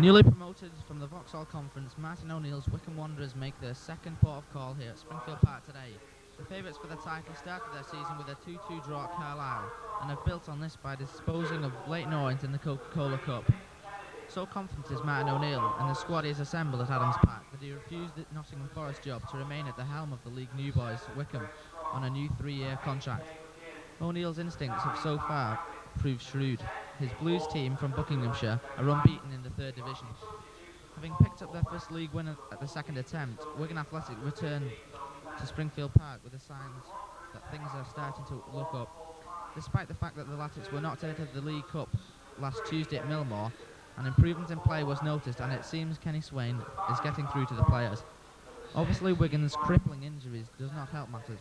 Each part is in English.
Newly promoted from the Vauxhall Conference, Martin O'Neill's Wycombe Wanderers make their second port of call here at Springfield Park today. The favourites for the title started their season with a 2-2 draw at Carlisle and have built on this by disposing of Leyton Orient in the Coca-Cola Cup. So confident is Martin O'Neill and the squad he has assembled at Adams Park that he refused the Nottingham Forest job to remain at the helm of the league new boys, Wycombe, on a new 3-year contract. O'Neill's instincts have so far proved shrewd. His Blues team from Buckinghamshire are unbeaten in the 3rd Division. Having picked up their first league win at the second attempt, Wigan Athletic return to Springfield Park with the signs that things are starting to look up. Despite the fact that the Latics were knocked out of the League Cup last Tuesday at Millmore, an improvement in play was noticed and it seems Kenny Swain is getting through to the players. Obviously Wigan's crippling injuries does not help matters,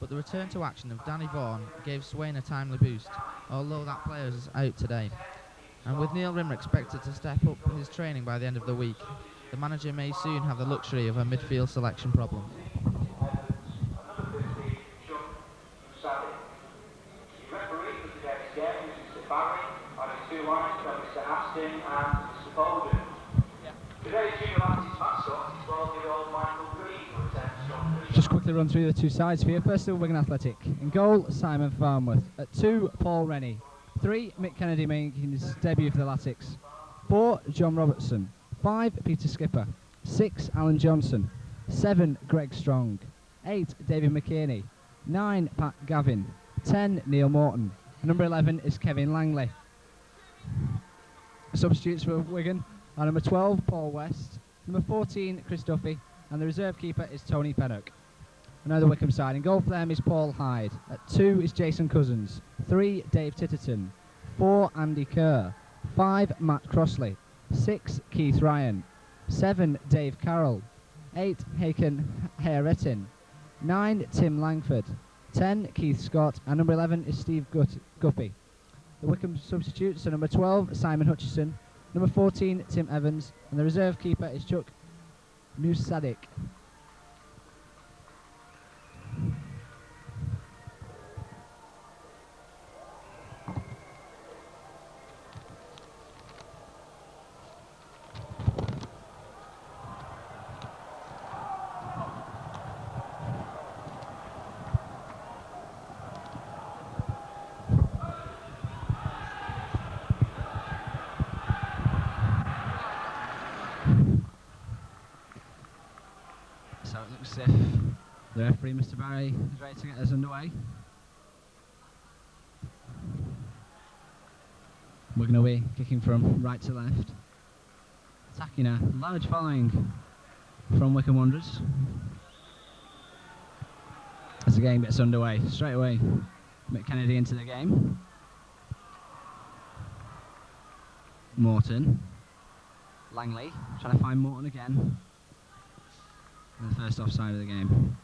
but the return to action of Danny Vaughan gave Swain a timely boost, although that player is out today. And with Neil Rimmer expected to step up his training by the end of the week, the manager may soon have the luxury of a midfield selection problem. Just quickly run through the two sides for you. First of all, Wigan Athletic. In goal, Simon Farnworth. At 2, Paul Rennie. 3, Mick Kennedy making his debut for the Latics. 4, John Robertson. 5, Peter Skipper. 6, Alan Johnson. 7, Greg Strong. 8, David McKinney. 9, Pat Gavin. 10, Neil Morton. Number 11 is Kevin Langley. Substitutes for Wigan are number 12, Paul West. Number 14, Chris Duffy. And the reserve keeper is Tony Pennock. Another Wycombe side. In goal for them is Paul Hyde. At 2 is Jason Cousins. 3, Dave Titterton. 4, Andy Kerr. 5, Matt Crossley. 6, Keith Ryan. 7, Dave Carroll. 8, Haken Haretin. 9, Tim Langford. 10, Keith Scott. And number 11 is Steve Guppy. The Wycombe substitutes are number 12, Simon Hutchison. Number 14, Tim Evans. And the reserve keeper is Chuck Musadik. So it looks as if the referee, Mr. Barry, is ready to get us underway. Wigan away, kicking from right to left. Attacking a large following from Wycombe Wanderers. As the game gets underway, straight away, Mick Kennedy into the game. Morton. Langley, trying to find Morton again. And the first offside of the game.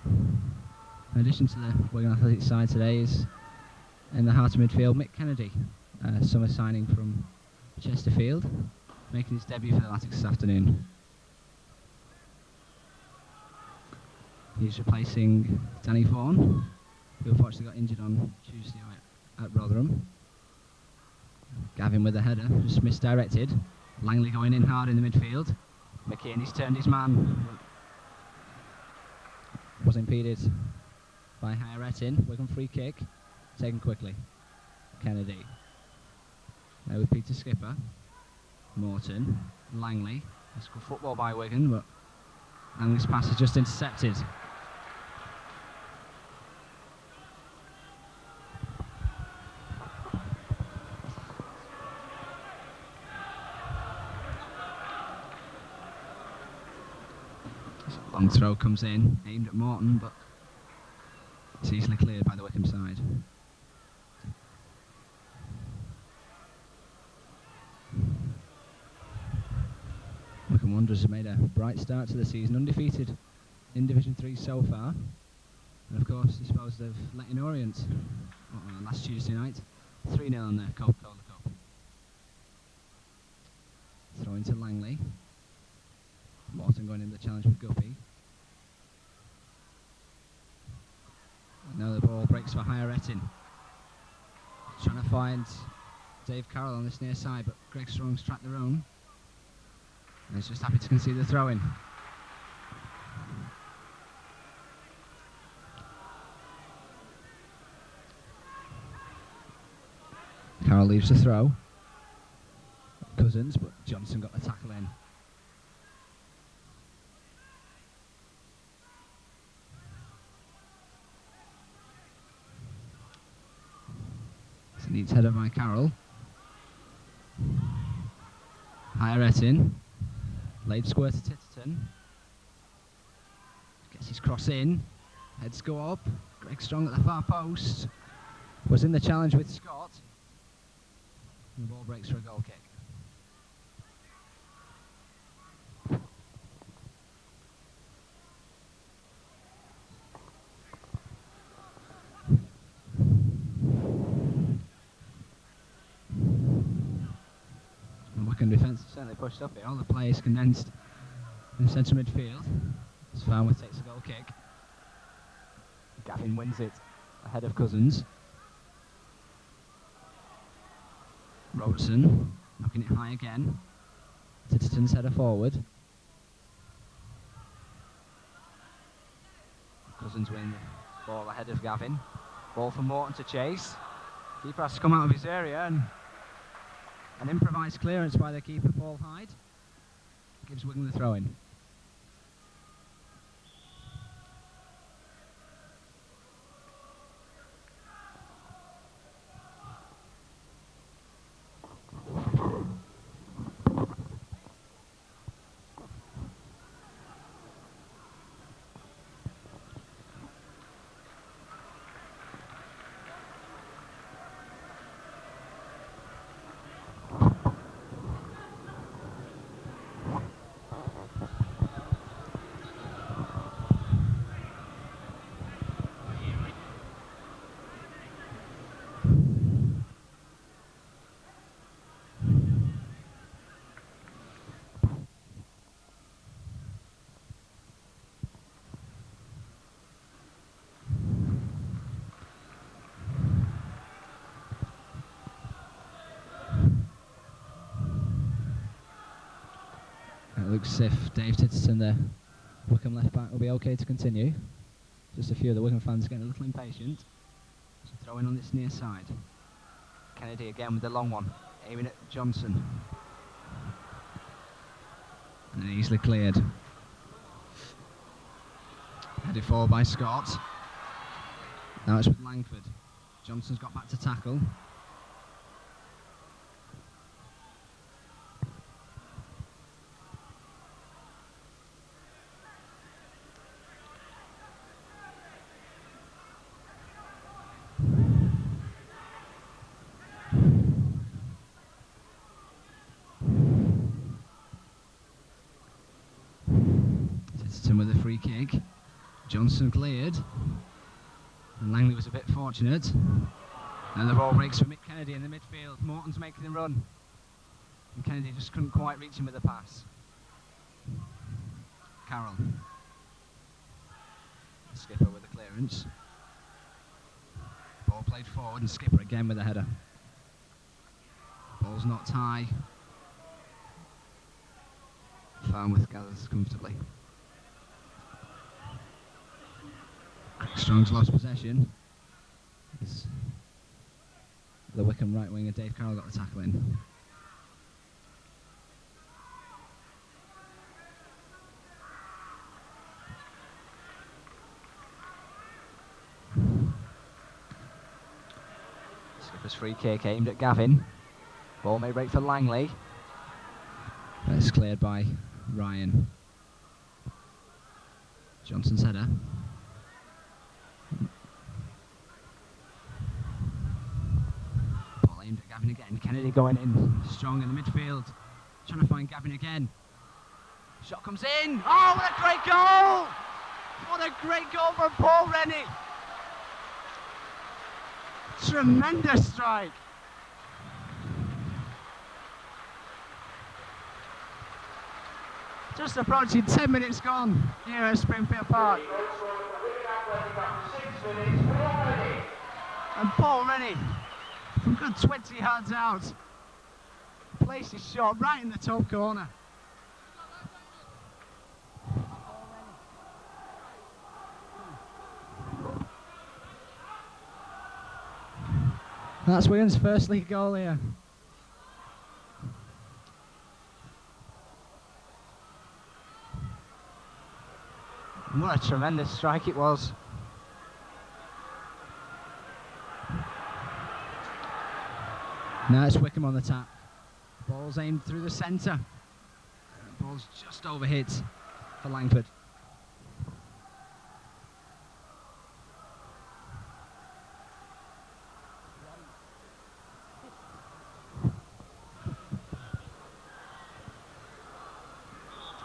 In addition to the Wigan Athletic side today is in the heart of midfield, Mick Kennedy, summer signing from Chesterfield, making his debut for the Latics this afternoon. He's replacing Danny Vaughan, who unfortunately got injured on Tuesday at Rotherham. Gavin with the header, just misdirected. Langley going in hard in the midfield. McKinney's turned his man. Was impeded by Haretin. Wigan free kick. Taken quickly. Kennedy. Now with Peter Skipper. Morton. Langley. That's good football by Wigan, but Langley's pass is just intercepted. Long throw comes in, aimed at Morton, but it's easily cleared by the Wycombe side. Wycombe Wanderers have made a bright start to the season, undefeated in Division 3 so far. And of course, disposed of Leyton Orient last Tuesday night, 3-0 on the Coca-Cola Cup. Throw into Langley. Morton going in the challenge with Guppy. Now the ball breaks for Haretin. Trying to find Dave Carroll on this near side, but Greg Strong's tracked the own. And he's just happy to concede the throw-in. Carroll leaves the throw. Cousins, but Johnson got the tackle in. It's a neat header by Carroll. Higher in. Laid square to Titterton. Gets his cross in. Heads go up. Greg Strong at the far post. Was in the challenge with Scott. And the ball breaks for a goal kick. Wycombe defence certainly pushed up here. All the players condensed in the centre midfield. As Farnworth takes a goal kick. Gavin wins it ahead of Cousins. Robertson knocking it high again. Titterton's header forward. Cousins win the ball ahead of Gavin. Ball for Morton to chase. Keeper has to come out of his area, and an improvised clearance by the keeper, Paul Hyde, gives Wigan the throw-in. It looks as if Dave Titterton, the Wycombe left back, will be okay to continue. Just a few of the Wycombe fans getting a little impatient. So throwing on this near side. Kennedy again with the long one, aiming at Johnson. And then easily cleared. Headed forward by Scott. Now it's with Langford. Johnson's got back to tackle. With a free kick. Johnson cleared. And Langley was a bit fortunate. And the ball breaks for Mick Kennedy in the midfield. Morton's making the run. And Kennedy just couldn't quite reach him with the pass. Carroll. The skipper with the clearance. Ball played forward and skipper again with a header. Ball's knocked high. Farnworth gathers comfortably. Strong's lost possession. As the Wycombe right winger Dave Carroll got the tackle in. Skipper's free kick aimed at Gavin. Ball may break for Langley. But it's cleared by Ryan. Johnson's header. Ball aimed at Gavin again. Kennedy going in. Strong in the midfield. Trying to find Gavin again. Shot comes in. Oh, what a great goal! What a great goal from Paul Rennie. Tremendous strike. Just approaching 10 minutes gone here at Springfield Park. And Paul Rennie from good 20 yards out. Placed his shot right in the top corner. That's Wigan's first league goal here. What a tremendous strike it was. Now it's Wycombe on the tap. Ball's aimed through the centre. Ball's just overhit for Langford.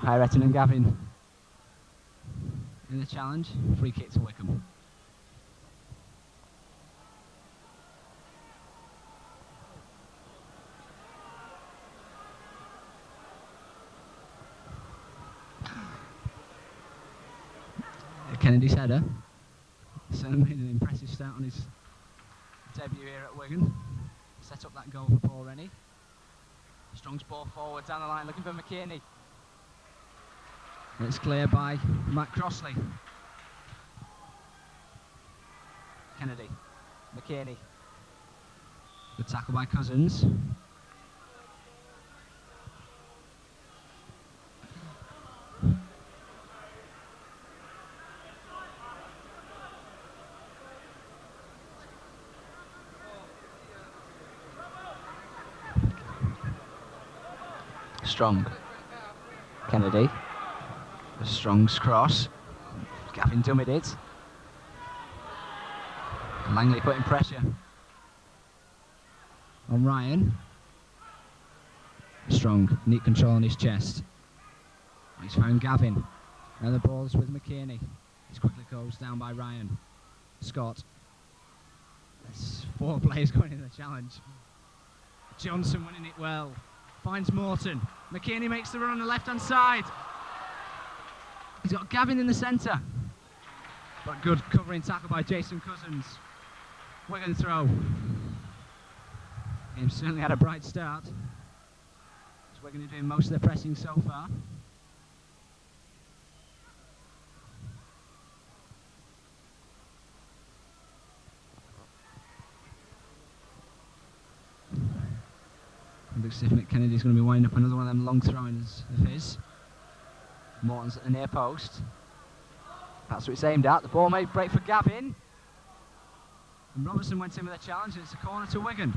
Hyretton and Gavin in the challenge. Free kick to Wycombe. Kennedy's header. Certainly made an impressive start on his debut here at Wigan. Set up that goal for Paul Rennie. Strong's ball forward down the line looking for McKinney. It's cleared by Matt Crossley. Kennedy. McKinney. Good tackle by Cousins. Strong. Kennedy. Strong's cross. Gavin dummied it. Langley putting pressure on Ryan. Strong, neat control on his chest. He's found Gavin. Now the ball's with McKinney. He quickly goes down by Ryan. Scott. There's 4 players going in the challenge. Johnson winning it well. Finds Morton. McKinney makes the run on the left-hand side. He's got Gavin in the centre. But good covering tackle by Jason Cousins. Wigan throw. Game certainly had a bright start. Wigan are doing most of the pressing so far. Looks as if Mick Kennedy's going to be winding up another one of them long throw-ins of his. Morton's at the near post. That's what it's aimed at. The ball made break for Gavin. And Robertson went in with a challenge, and it's a corner to Wigan.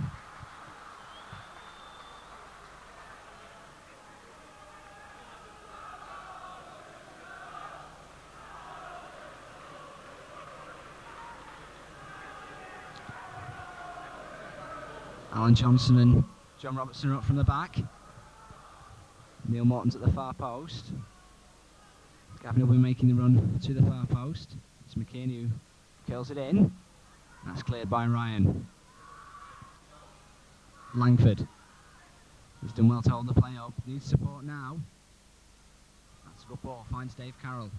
Alan Johnson and John Robertson are up from the back. Neil Morton's at the far post. Gavin will be making the run to the far post. It's McKinney who kills it in. That's cleared by Ryan. Langford. He's done well to hold the play up. Needs support now. That's a good ball. Finds Dave Carroll.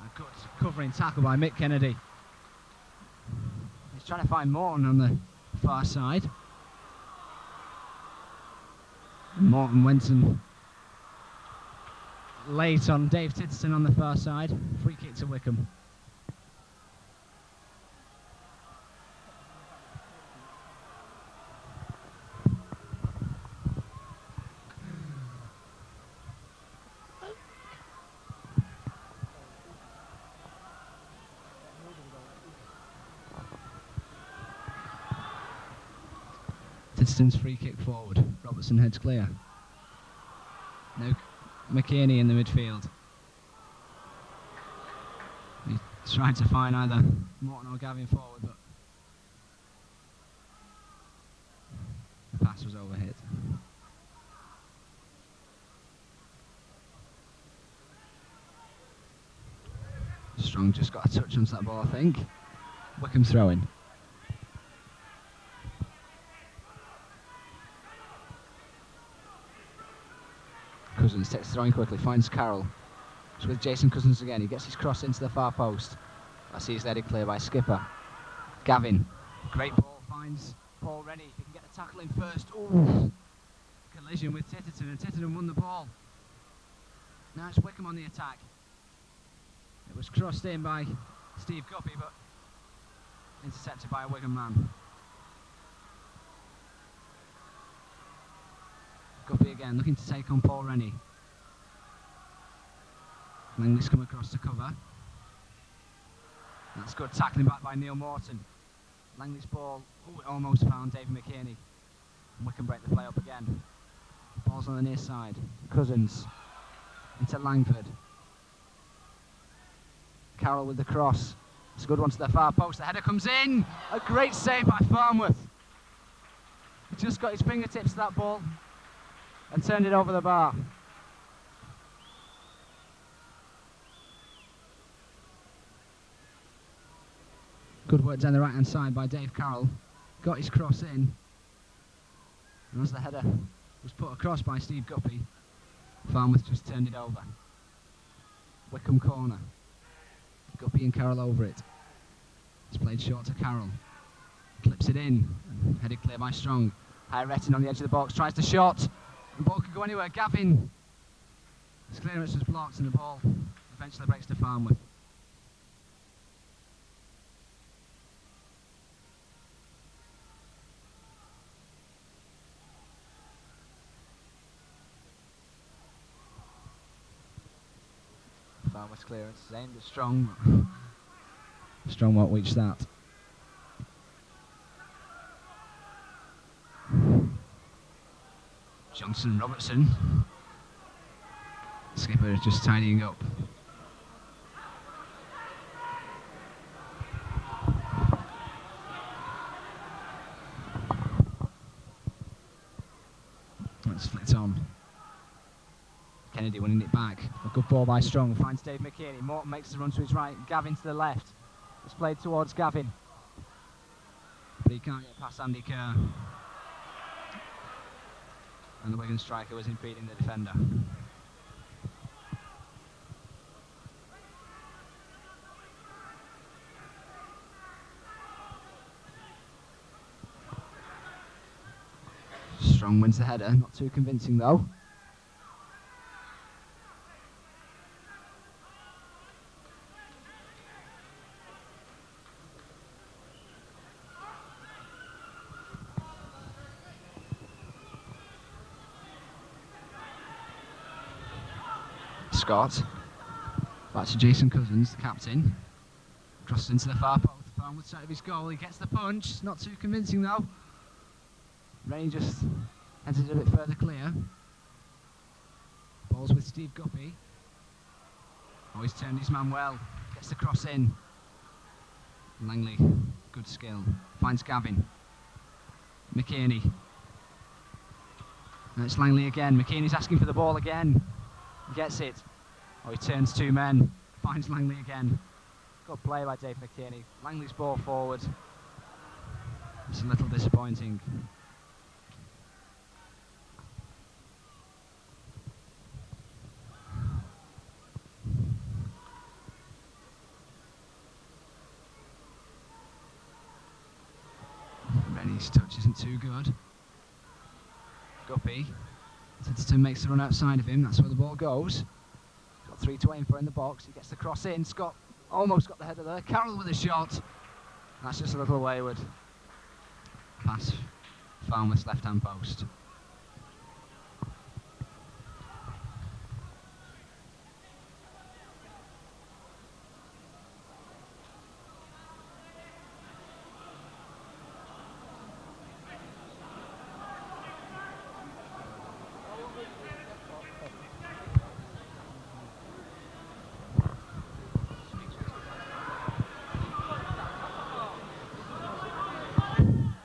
A good covering tackle by Mick Kennedy. He's trying to find Morton on the far side. Morton went and late on Dave Titterton on the far side. Free kick to Wycombe. Titterton's free kick forward. Robertson heads clear. Now McKinney in the midfield. He tried to find either Morton or Gavin forward, but the pass was overhit. Strong just got a touch onto that ball, I think. Wycombe throwing. Cousins takes the throwing quickly, finds Carroll. It's with Jason Cousins again. He gets his cross into the far post. I see he's let it clear by Skipper. Gavin, great ball, finds Paul Rennie. If he can get the tackle in first. Ooh. Collision with Titterton, and Titterton won the ball. Now it's Wycombe on the attack. It was crossed in by Steve Guppy, but intercepted by a Wigan man. Guppy again, looking to take on Paul Rennie. Langley's come across to cover. That's good tackling back by Neil Morton. Langley's ball, it almost found David McKinney. And Wycombe break the play up again. Ball's on the near side. Cousins into Langford. Carroll with the cross. It's a good one to the far post. The header comes in. A great save by Farnworth. He just got his fingertips to that ball and turned it over the bar. Good work down the right hand side by Dave Carroll. Got his cross in. And as the header was put across by Steve Guppy, Farnworth just turned it over. Wycombe corner. Guppy and Carroll over it. It's played short to Carroll. Clips it in. Headed clear by Strong. High Retton on the edge of the box. Tries the shot. The ball could go anywhere. Gavin. His clearance was blocked and the ball eventually breaks to Farnworth. Farnworth's clearance is aimed at Strong. Strong won't reach that. Johnson Robertson. Skipper is just tidying up. That's flicked on. Kennedy winning it back. A good ball by Strong. Finds Dave McKinney. Morton makes the run to his right. Gavin to the left. It's played towards Gavin. But he can't get past Andy Kerr. And the Wigan striker was impeding the defender. Strong wins the header. Not too convincing though. Scott. Back to Jason Cousins, the captain. Crosses into the far post. Farnworth side of his goal. He gets the punch. It's not too convincing though. Rennie just heads it a bit further clear. Ball's with Steve Guppy. Oh, he's turned his man well. Gets the cross in. Langley, good skill. Finds Gavin. McKinney. And it's Langley again. McKinney's asking for the ball again. Gets it. Oh, he turns two men. Finds Langley again. Good play by Dave McKinney. Langley's ball forward. It's a little disappointing. Rennie's touch isn't too good. Guppy. Titterton makes the run outside of him. That's where the ball goes. He's got 3 to aim for in the box. He gets the cross in. Scott almost got the header there. Carroll with a shot. That's just a little wayward pass. Farnworth's left-hand post.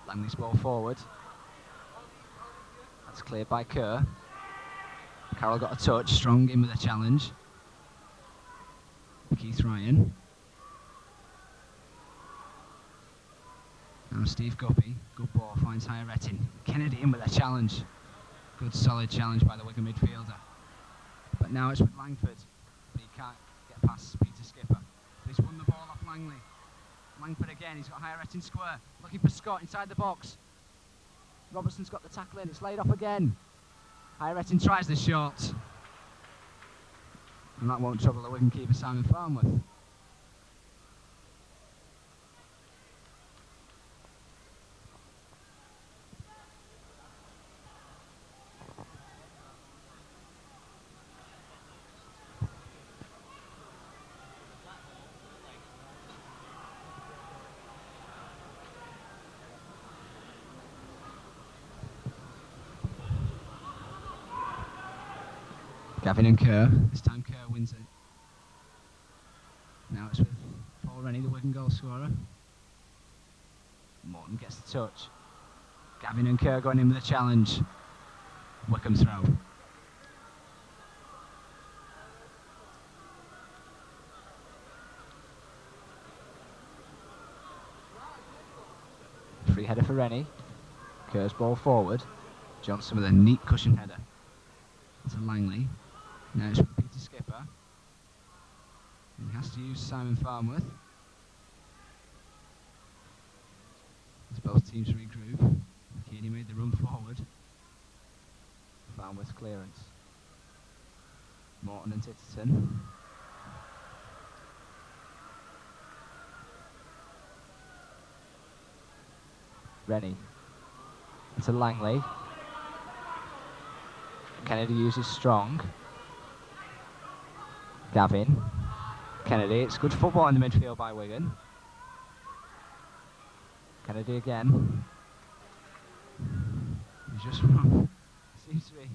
Langley's ball forward. That's cleared by Kerr. Carroll got a touch. Strong in with a challenge. Keith Ryan. Now Steve Guppy. Good ball. Finds High Retton. Kennedy in with a challenge. Good solid challenge by the Wigan midfielder. But now it's with Langford. But he can't get past Peter Skipper. But he's won the ball off Langley. Langford again, he's got High Retton square. Looking for Scott inside the box. Robertson's got the tackle in, it's laid off again. High-Retting tries the shot. And that won't trouble the Wigan keeper Simon Farnworth. Gavin and Kerr. This time Kerr wins it. Now it's with Paul Rennie, the Wigan goal scorer. Morton gets the touch. Gavin and Kerr going in with a challenge. Wycombe throw. Free header for Rennie. Kerr's ball forward. Johnson with a neat cushion header. To Langley. Now it's with Peter Skipper. And he has to use Simon Farnworth. As both teams regroup. McKinney made the run forward. Farnworth clearance. Morton and Titterton. Rennie. To Langley. Kennedy uses Strong. Gavin. Kennedy. It's good football in the midfield by Wigan. Kennedy again. He's just seems to be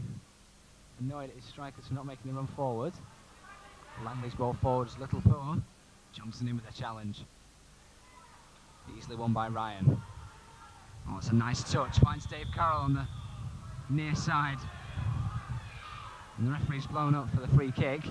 annoyed at his strikers for not making the run forward. Langley's ball forward is a little poor. Johnson in with a challenge. Easily won by Ryan. Oh, it's a nice touch. Finds Dave Carroll on the near side. And the referee's blown up for the free kick.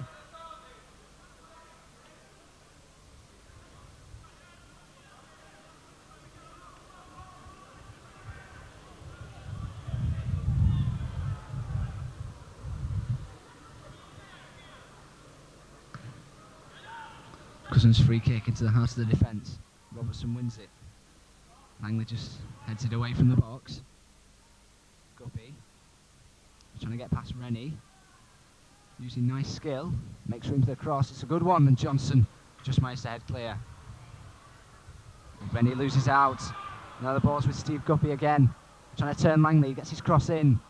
Cousins' free kick into the heart of the defence. Robertson wins it. Langley just heads it away from the box. Guppy trying to get past Rennie. Using nice skill, makes room for the cross. It's a good one, and Johnson just managed to head clear. Rennie loses out. Now the ball's with Steve Guppy again. Trying to turn Langley, gets his cross in.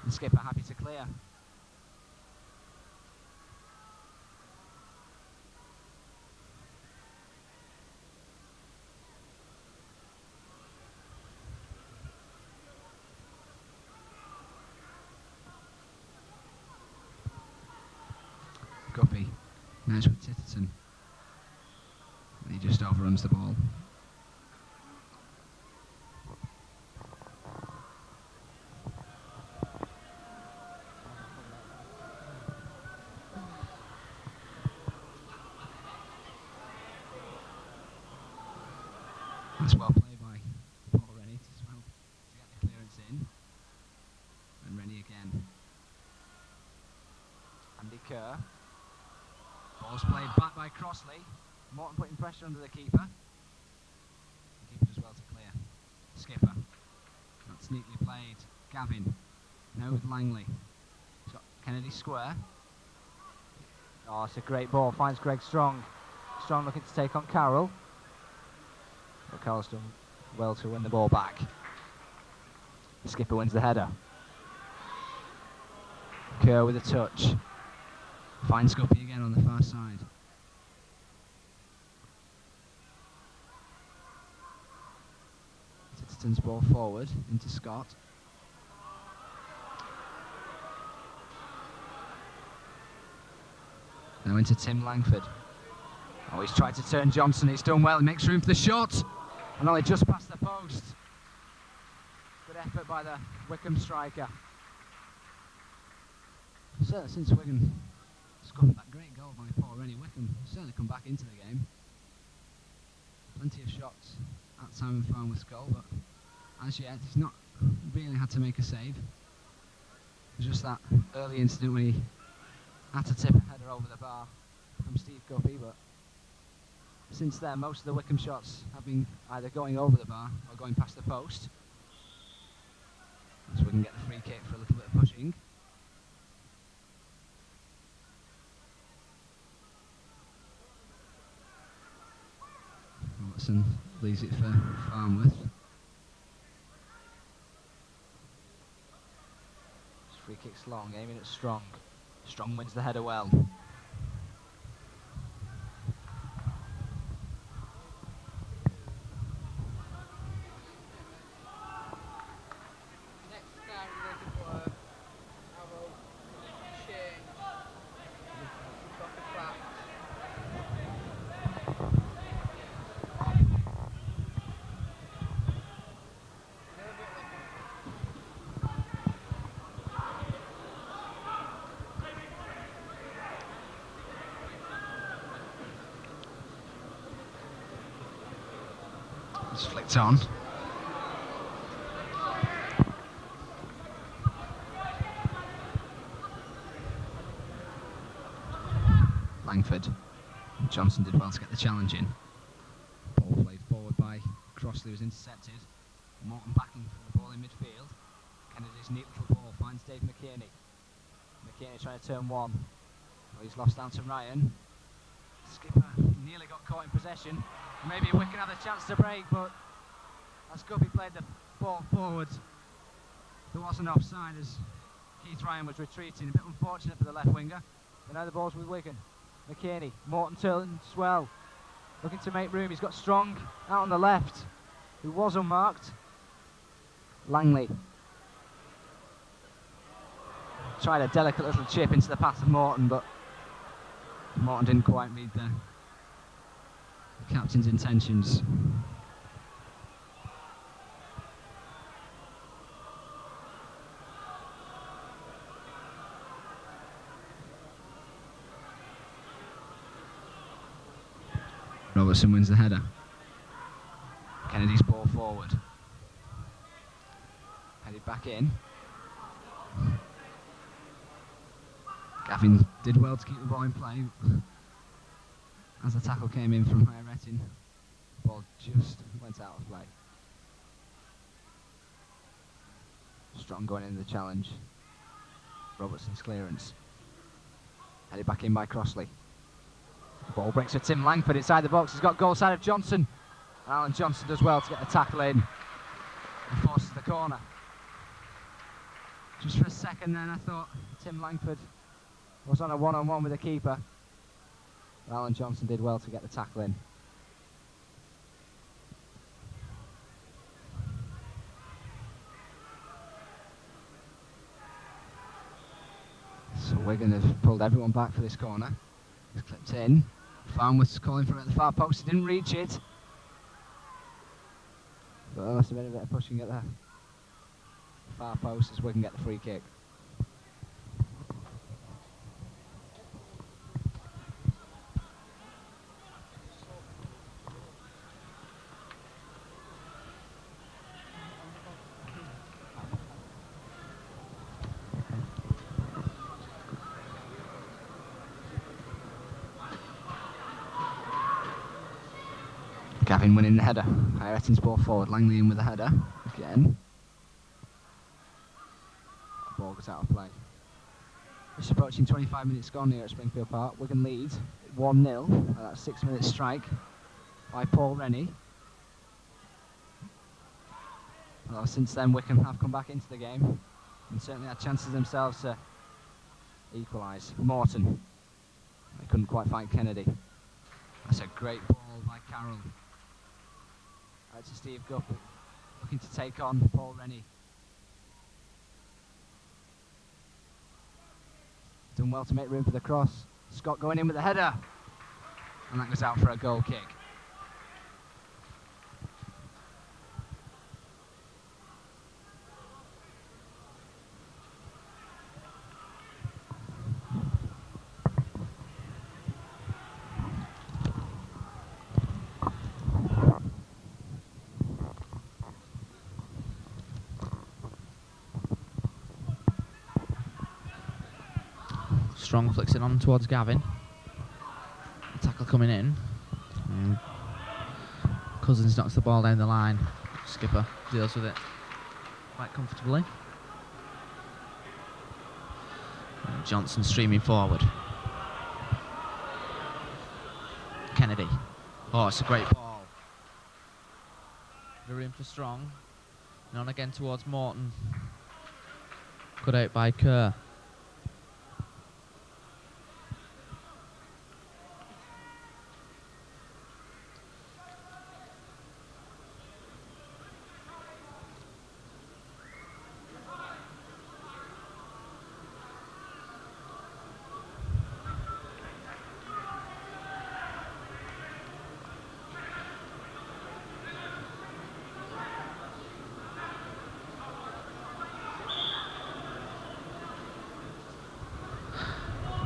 The skipper happy to clear. Guppy. Now it's with Titterton. And he just overruns the ball. That's well played by Paul Rennie as well to get the clearance in. And Rennie again. Andy Kerr. Ball's played back by Crossley. Morton putting pressure under the keeper. The keeper does well to clear. Skipper. That's neatly played. Gavin. Now with Langley. He's got Kennedy square. Oh, it's a great ball. Finds Greg Strong. Strong looking to take on Carroll. But Carroll's done well to win the ball back. The skipper wins the header. Kerr with a touch. Finds Guppy again on the far side. Titterton's ball forward into Scott. Now into Tim Langford. Oh, he's tried to turn Johnson. He's done well. He makes room for the shot. And only just past the post. Good effort by the Wycombe striker. Certainly since Wigan scored that great goal by Paul Rennie, Wycombe certainly come back into the game. Plenty of shots at Simon Farnworth's goal, but as yet he's not really had to make a save. It was just that early incident when he had to tip a header over the bar from Steve Guppy, but since then most of the Wycombe shots have been either going over the bar or going past the post. So we can get the free kick for a little bit of pushing. Robertson leaves it for Farnworth. Free kick's long, aiming at Strong. Strong wins the header well. It's flicked on. Langford. Johnson did well to get the challenge in. Ball played forward by Crossley, was intercepted. Morton backing for the ball in midfield. Kennedy's neat little ball finds Dave McKinney. McKinney trying to turn one. Oh, he's lost down to Ryan. Skipper nearly got caught in possession. Maybe Wigan had a chance to break, but as Guppy played the ball forward, there wasn't offside as Keith Ryan was retreating. A bit unfortunate for the left winger. But now the ball's with Wigan. McKinney, Morton turns well, looking to make room. He's got Strong out on the left, who was unmarked. Langley tried a delicate little chip into the path of Morton, but Morton didn't quite read the captain's intentions. Robertson wins the header. Kennedy's ball forward. Headed back in. Gavin did well to keep the ball in play. As the tackle came in from Higher Etting, the ball just went out of play. Strong going into the challenge. Robertson's clearance. Headed back in by Crossley. Ball breaks for Tim Langford inside the box. He's got goal side of Johnson. Alan Johnson does well to get the tackle in and forces the corner. Just for a second then I thought Tim Langford was on a one-on-one with the keeper. But Alan Johnson did well to get the tackle in. So Wigan have pulled everyone back for this corner. It's clipped in. Farnworth's calling for it at the far post. He didn't reach it. But there must have been a bit of pushing at the far post as Wigan get the free kick. Gavin winning the header. Higher Etting's ball forward. Langley in with the header again. Ball goes out of play. It's approaching 25 minutes gone here at Springfield Park. Wigan lead 1-0 at that 6-minute strike by Paul Rennie. Well, since then Wycombe have come back into the game and certainly had chances themselves to equalise. Morton. They couldn't quite find Kennedy. That's a great ball by Carroll. Out to Steve Guppy, looking to take on Paul Rennie. Done well to make room for the cross. Scott going in with the header. And that goes out for a goal kick. Strong flicks it on towards Gavin. Tackle coming in. Cousins knocks the ball down the line. Skipper deals with it quite comfortably. Johnson streaming forward. Kennedy. Oh, it's a great ball. The room for Strong. And on again towards Morton. Cut out by Kerr.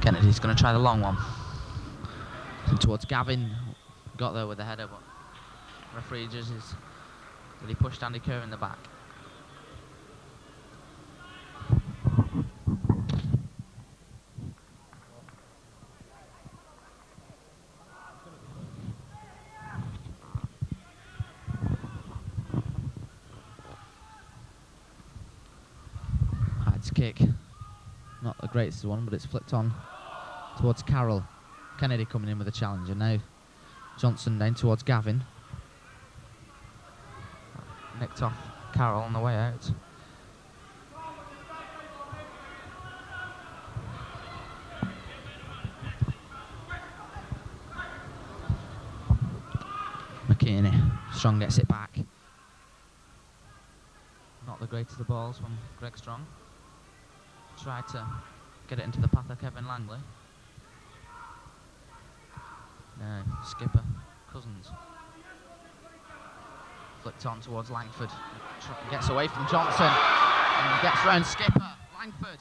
Kennedy's going to try the long one. And towards Gavin. Got there with the header, but referee judges that he pushed Andy Kerr in the back. Hyde's kick. Not the greatest one, but it's flicked on towards Carroll. Kennedy coming in with a challenge, and now Johnson down towards Gavin. Nicked off Carroll on the way out. McKinney. Strong gets it back. Not the greatest of balls from Greg Strong. Tried to get it into the path of Kevin Langley. No, skipper Cousins. Flicked on towards Langford. Gets away from Johnson and gets round skipper Langford.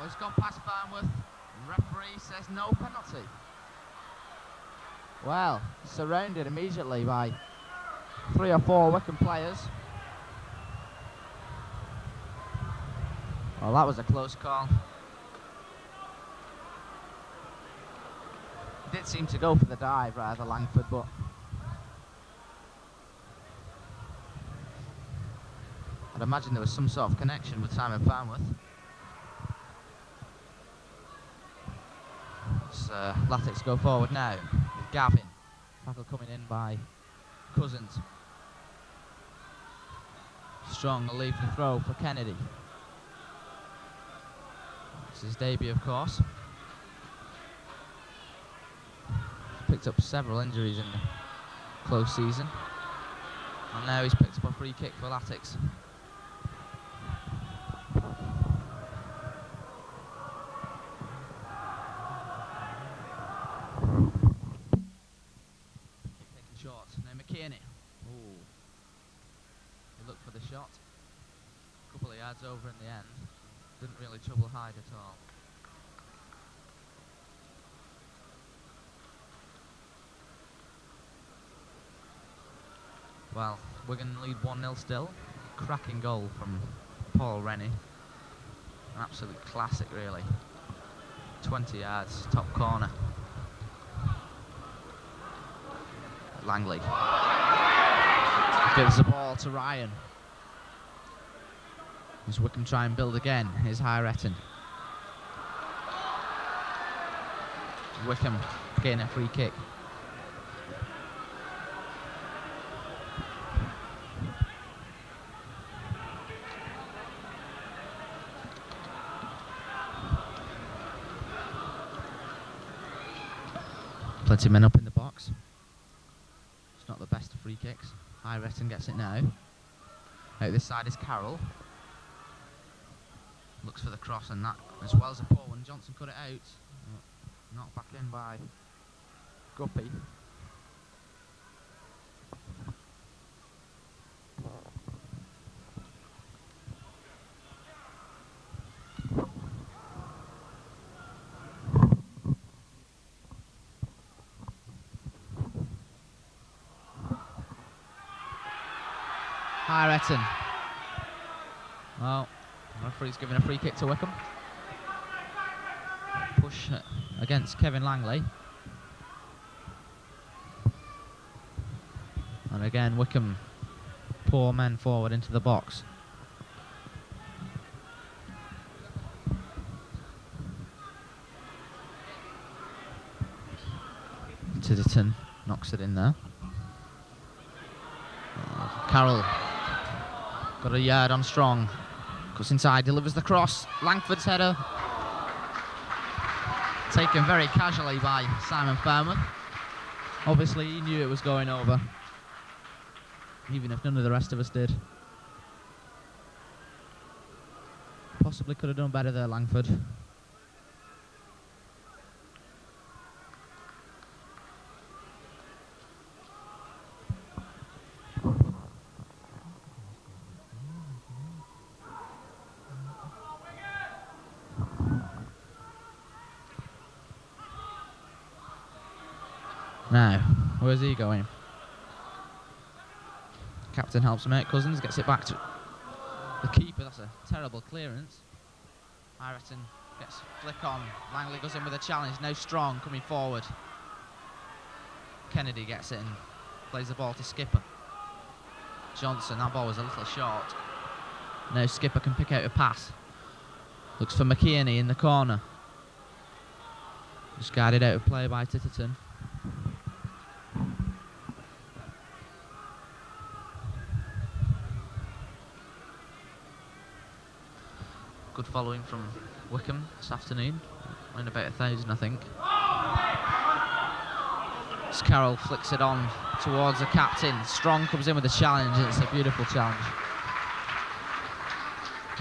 Oh, he's gone past Farnworth. And referee says no penalty. Well, surrounded immediately by 3 or 4 Wycombe players. Well, that was a close call. Did seem to go for the dive rather Langford, but I'd imagine there was some sort of connection with Simon Farnworth. So Latics go forward now with Gavin. Tackle coming in by Cousins. Strong will leave the throw for Kennedy. It's his debut, of course. Picked up several injuries in the close season, and now he's picked up a free kick for Latics. Taking shots. Now McKinney. Ooh. He looked for the shot. A couple of yards over in the end. Didn't really trouble Hyde at all. Well, Wigan lead 1-0 still. Cracking goal from Paul Rennie. An absolute classic, really. 20 yards, top corner. Langley gives the ball to Ryan. As Wycombe try and build again, here's Hyretton. Wycombe getting a free kick. Plenty of men up in the box. It's not the best of free kicks. Hyretton gets it now. Out this side is Carroll. Looks for the cross, and that as well as a poor one. Johnson cut it out. Knocked back in by Guppy. Hyretton. Well, the referee's giving a free kick to Wycombe. Push against Kevin Langley. And again, Wycombe pour men forward into the box. Tiddington knocks it in there. Carroll got a yard on Strong. Goes inside, delivers the cross. Langford's header. Taken very casually by Simon Fairmouth. Obviously he knew it was going over, even if none of the rest of us did. Possibly could have done better there, Langford. Now, where's he going? Captain helps him out. Cousins gets it back to the keeper. That's a terrible clearance. Ireton gets flick on. Langley goes in with a challenge. Now Strong coming forward. Kennedy gets it and plays the ball to Skipper. Johnson, that ball was a little short. Now Skipper can pick out a pass. Looks for McKierney in the corner. Just guided out of play by Titterton. Good following from Wycombe this afternoon. In about 1,000, I think. As Carroll flicks it on towards the captain. Strong comes in with a challenge, and it's a beautiful challenge.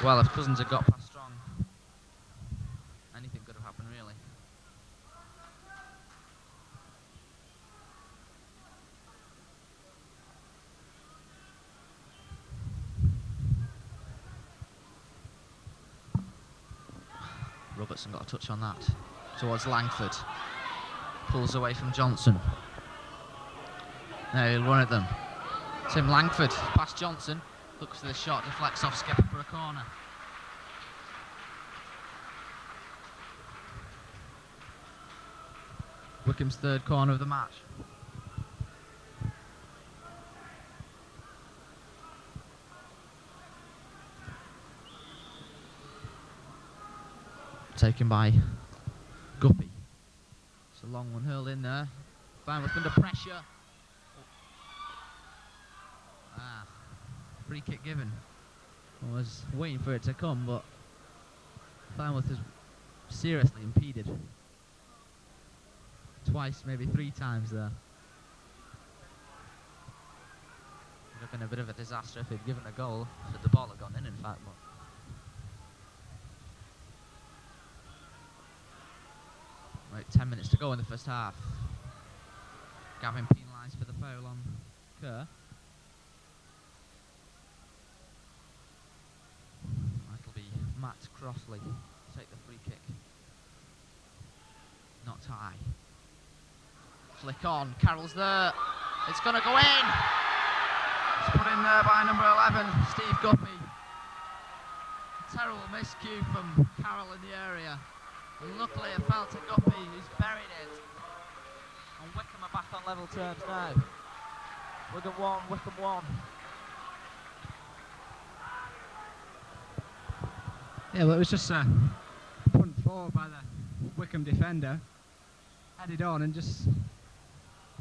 Well, if Cousins had got past Strong, anything could have happened, really. Robertson got a touch on that. Towards Langford. Pulls away from Johnson. Now he'll run at them. Tim Langford past Johnson. Looks for the shot, deflects off Skipper for a corner. Wycombe's third corner of the match. Taken by Guppy. It's a long one hurled in there. Falmouth under pressure. Free kick given. I was waiting for it to come, but Falmouth is seriously impeded. Twice, maybe 3 times there. Would have been a bit of a disaster if he'd given a goal, if the ball had gone in fact. But right, 10 minutes to go in the first half. Gavin penalised for the foul on Kerr. That'll be Matt Crossley to take the free kick. Not high. Flick on, Carroll's there. It's going to go in. It's put in there by number 11, Steve Guppy. Terrible miscue from Carroll in the area. And luckily it fell to Guppy, who's buried it. And Wycombe are back on level terms now. Wigan 1, Wycombe 1. Yeah, well, it was just a punt forward by the Wycombe defender. Headed on, and just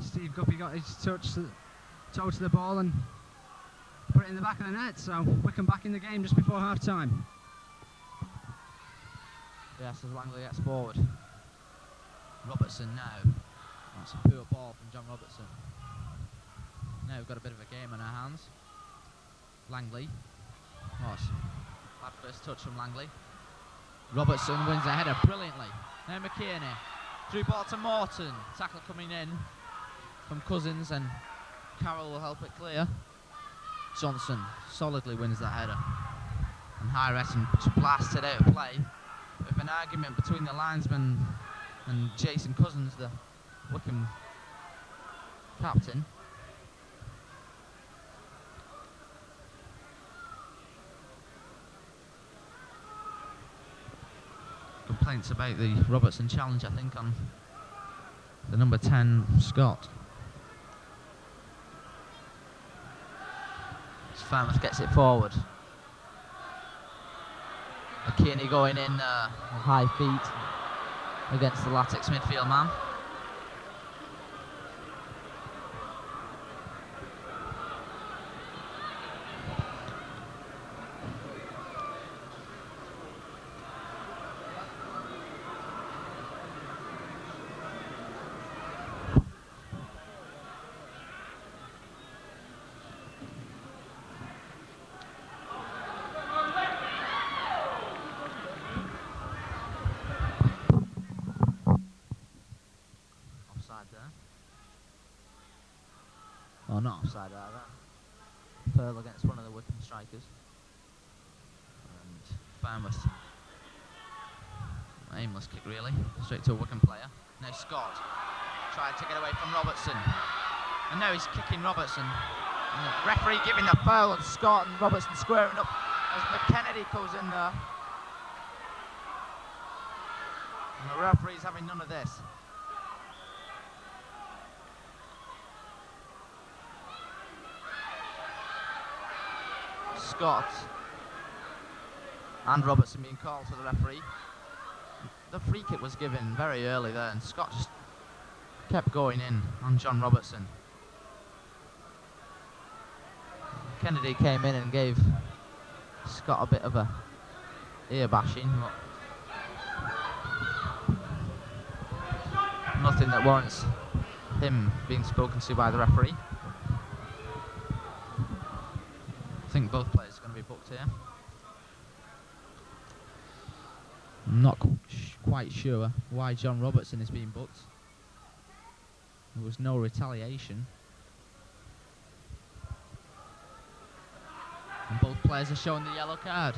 Steve Guppy got his toe to the ball and put it in the back of the net. So Wycombe back in the game just before half time. Yes, as Langley gets forward. Robertson now. That's a poor ball from John Robertson. Now we've got a bit of a game on our hands. Langley. Oh, bad first touch from Langley. Robertson wins the header brilliantly. Now McKierney. Through ball to Morton. Tackle coming in from Cousins, and Carroll will help it clear. Johnson solidly wins that header. And Ireton blasts it out of play. Bit of an argument between the linesman and Jason Cousins, the Wycombe captain. Complaints about the Robertson challenge, I think, on the number 10 Scott. As Falmouth gets it forward. McKierney going in high feet against the Latics midfield man. not offside either. Pearl against one of the Wycombe strikers. And Farmouth. Aimless kick really, straight to a Wycombe player. Now Scott tried to get away from Robertson. And now he's kicking Robertson. And the referee giving the foul on Scott, and Robertson squaring up as McKennedy goes in there. And the referee's having none of this. Scott and Robertson being called to the referee. The free kick was given very early there, and Scott just kept going in on John Robertson. Kennedy came in and gave Scott a bit of a ear bashing, but nothing that warrants him being spoken to by the referee. I think both players are going to be booked here. I'm not quite sure why John Robertson is being booked. There was no retaliation. And both players are showing the yellow card.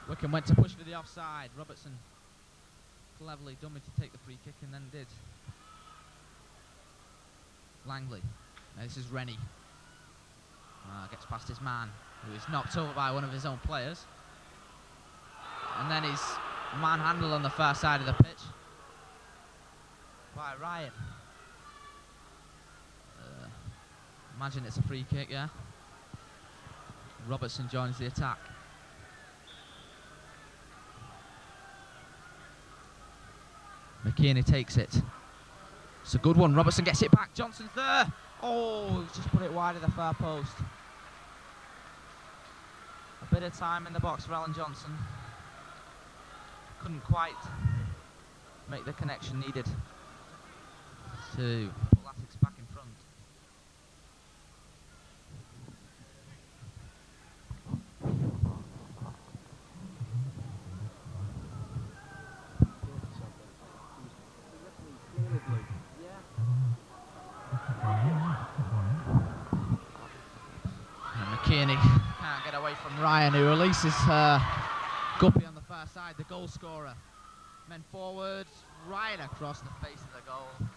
Wycombe went to push for the offside. Robertson cleverly dummy to take the free kick, and then did. Langley. Now this is Rennie. Gets past his man, who is knocked over by one of his own players. And then he's manhandled on the far side of the pitch by Ryan. Imagine it's a free kick, yeah? Robertson joins the attack. McKinney takes it. It's a good one. Robertson gets it back. Johnson's there. Oh, he's just put it wide of the far post. A bit of time in the box for Alan Johnson. Couldn't quite make the connection needed to pull Atticks back in front. McKinney can't get away from Ryan, who releases Guppy on the far side, the goal scorer. Men forward, Ryan across the face of the goal.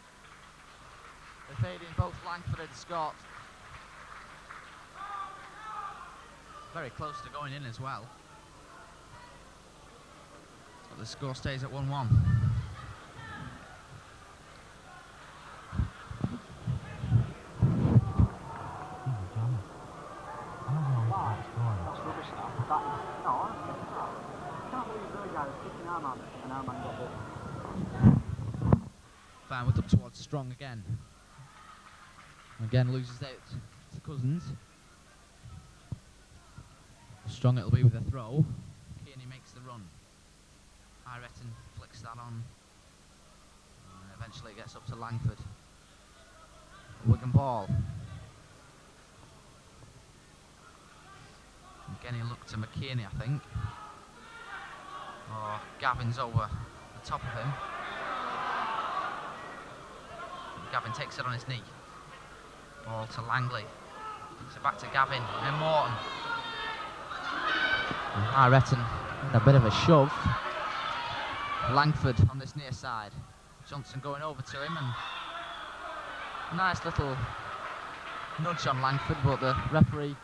Evading both Langford and Scott. Very close to going in as well. But the score stays at 1-1. Farmouth up towards Strong again. Again loses out to Cousins. Strong it'll be with a throw. Kearney makes the run. Ireton flicks that on. And eventually it gets up to Langford. Wigan ball. Again he looked to McKinney, I think. Oh, Gavin's over the top of him. Gavin takes it on his knee. Ball to Langley. So back to Gavin and Morton. And Ireton in a bit of a shove. Langford on this near side. Johnson going over to him, and nice little nudge on Langford, but the referee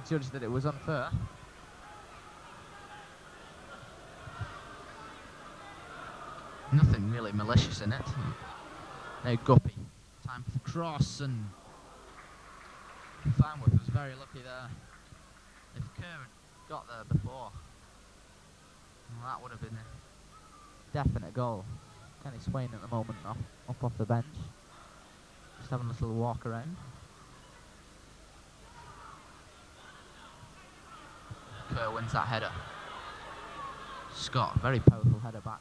judged that it was unfair. Nothing really malicious in it. Now Guppy, time for the cross, and Farmouth was very lucky there. If Kerr got there before, well, that would have been a definite goal. Kenny Swain at the moment up off the bench, just having a little walk around. Kerr wins that header. Scott, very powerful header back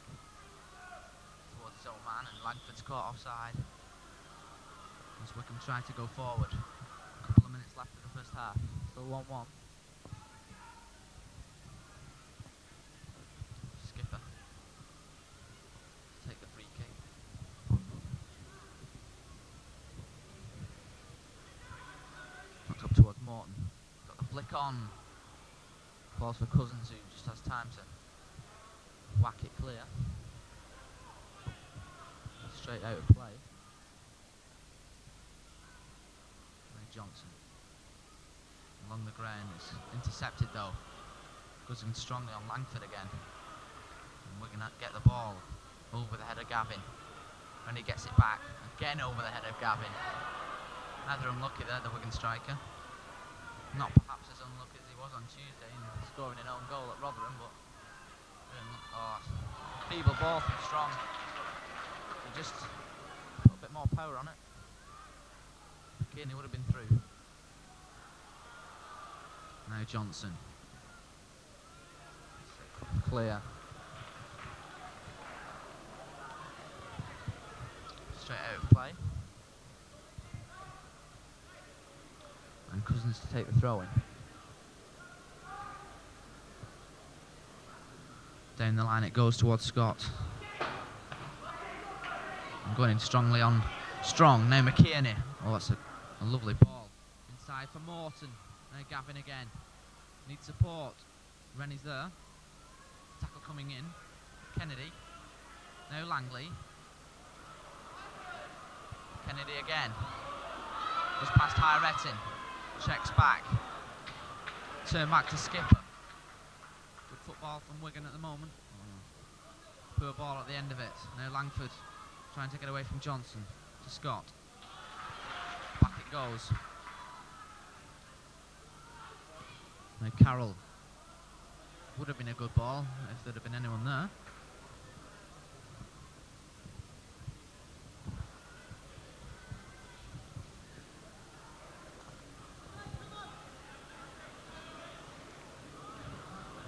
towards his own man, and Langford's caught offside. as Wycombe try to go forward. A couple of minutes left of the first half. Still 1-1. Skipper to take the free kick. Knocked up towards Morton. Got the flick on. Balls for Cousins, who just has time to whack it clear. Straight out of play. Johnson along the ground is intercepted though. Goes in strongly on Langford again. And we're going to get the ball over the head of Gavin. And he gets it back again over the head of Gavin. Rather unlucky there, the Wigan striker. Not perhaps as unlucky as he was on Tuesday in scoring an own goal at Rotherham, but feeble ball from Strong. He just put a bit more power on it. Kearney would have been through. Now Johnson. Clear. Straight out of play. And Cousins to take the throw in. Down the line it goes towards Scott. And going in strongly on Strong. Now McKierney. Oh, that's a lovely ball. Inside for Morton. Now Gavin again. Needs support. Rennie's there. Tackle coming in. Kennedy. Now Langley. Kennedy again. Goes past Hirettin. Checks back. Turn back to Skipper. Good football from Wigan at the moment. Poor ball at the end of it. Now Langford trying to get away from Johnson. To Scott. Back it goes. Now Carroll. Would have been a good ball if there'd have been anyone there.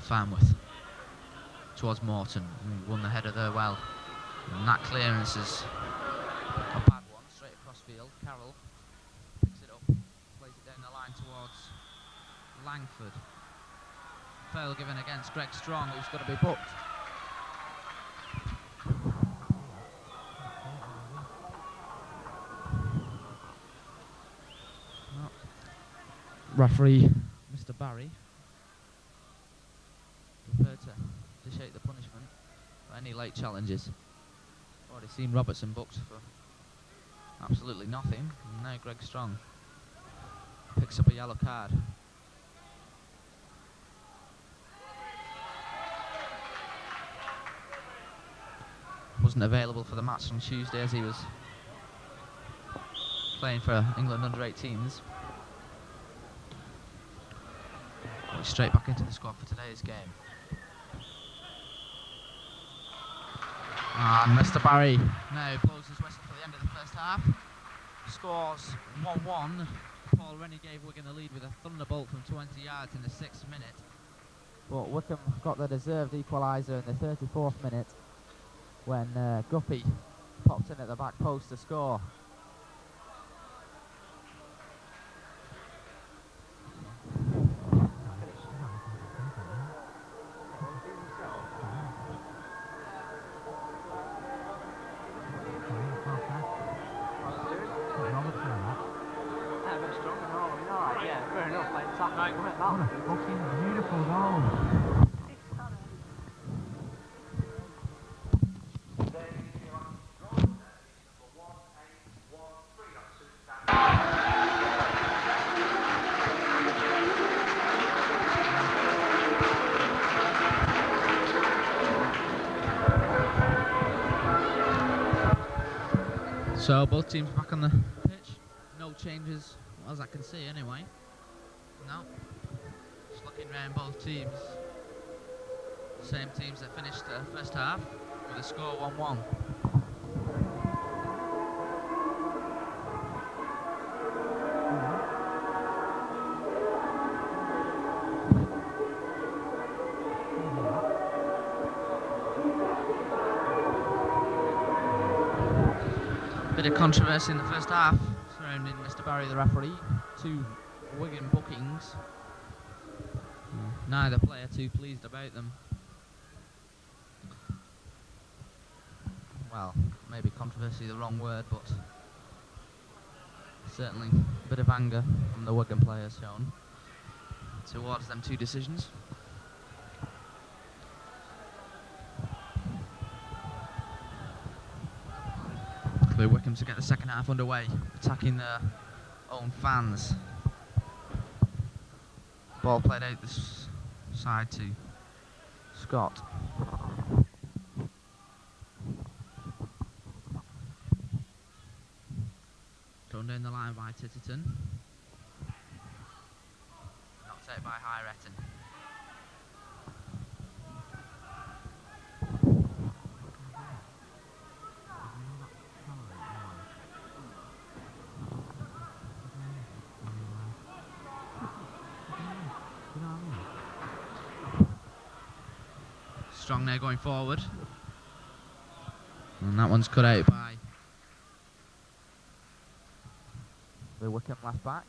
Farnworth towards Morton. He won the header there well. And that clearance is a bad one, straight across field. Carroll picks it up, plays it down the line towards Langford. Foul given against Greg Strong, who's got to be booked. Referee Mr. Barry prepared to dish out the punishment for any late challenges. Already seen Robertson booked for absolutely nothing, and now Greg Strong picks up a yellow card. Wasn't available for the match on Tuesday as he was playing for England under-18s. But straight back into the squad for today's game. And Mr. Barry now blows his whistle for the end of the first half. Scores 1-1. Paul Rennie gave Wigan the lead with a thunderbolt from 20 yards in the 6th minute. But Wycombe got the deserved equaliser in the 34th minute when Guppy popped in at the back post to score. Beautiful goal. So both teams back on the pitch. No changes, as I can see anyway. No. Just looking round both teams. Same teams that finished the first half with a score 1-1. Bit of controversy in the first half Barry, the referee. 2 Wigan bookings. Neither player too pleased about them. Well, maybe controversy the wrong word, but certainly a bit of anger from the Wigan players shown towards them 2 decisions. Clear Wycombe to get the second half underway, attacking their own fans. Ball played out this side to Scott. Thrown down the line by Titterton. Knocked out by Hyretton. Strong now going forward. And that one's cut out by the Wycombe left back.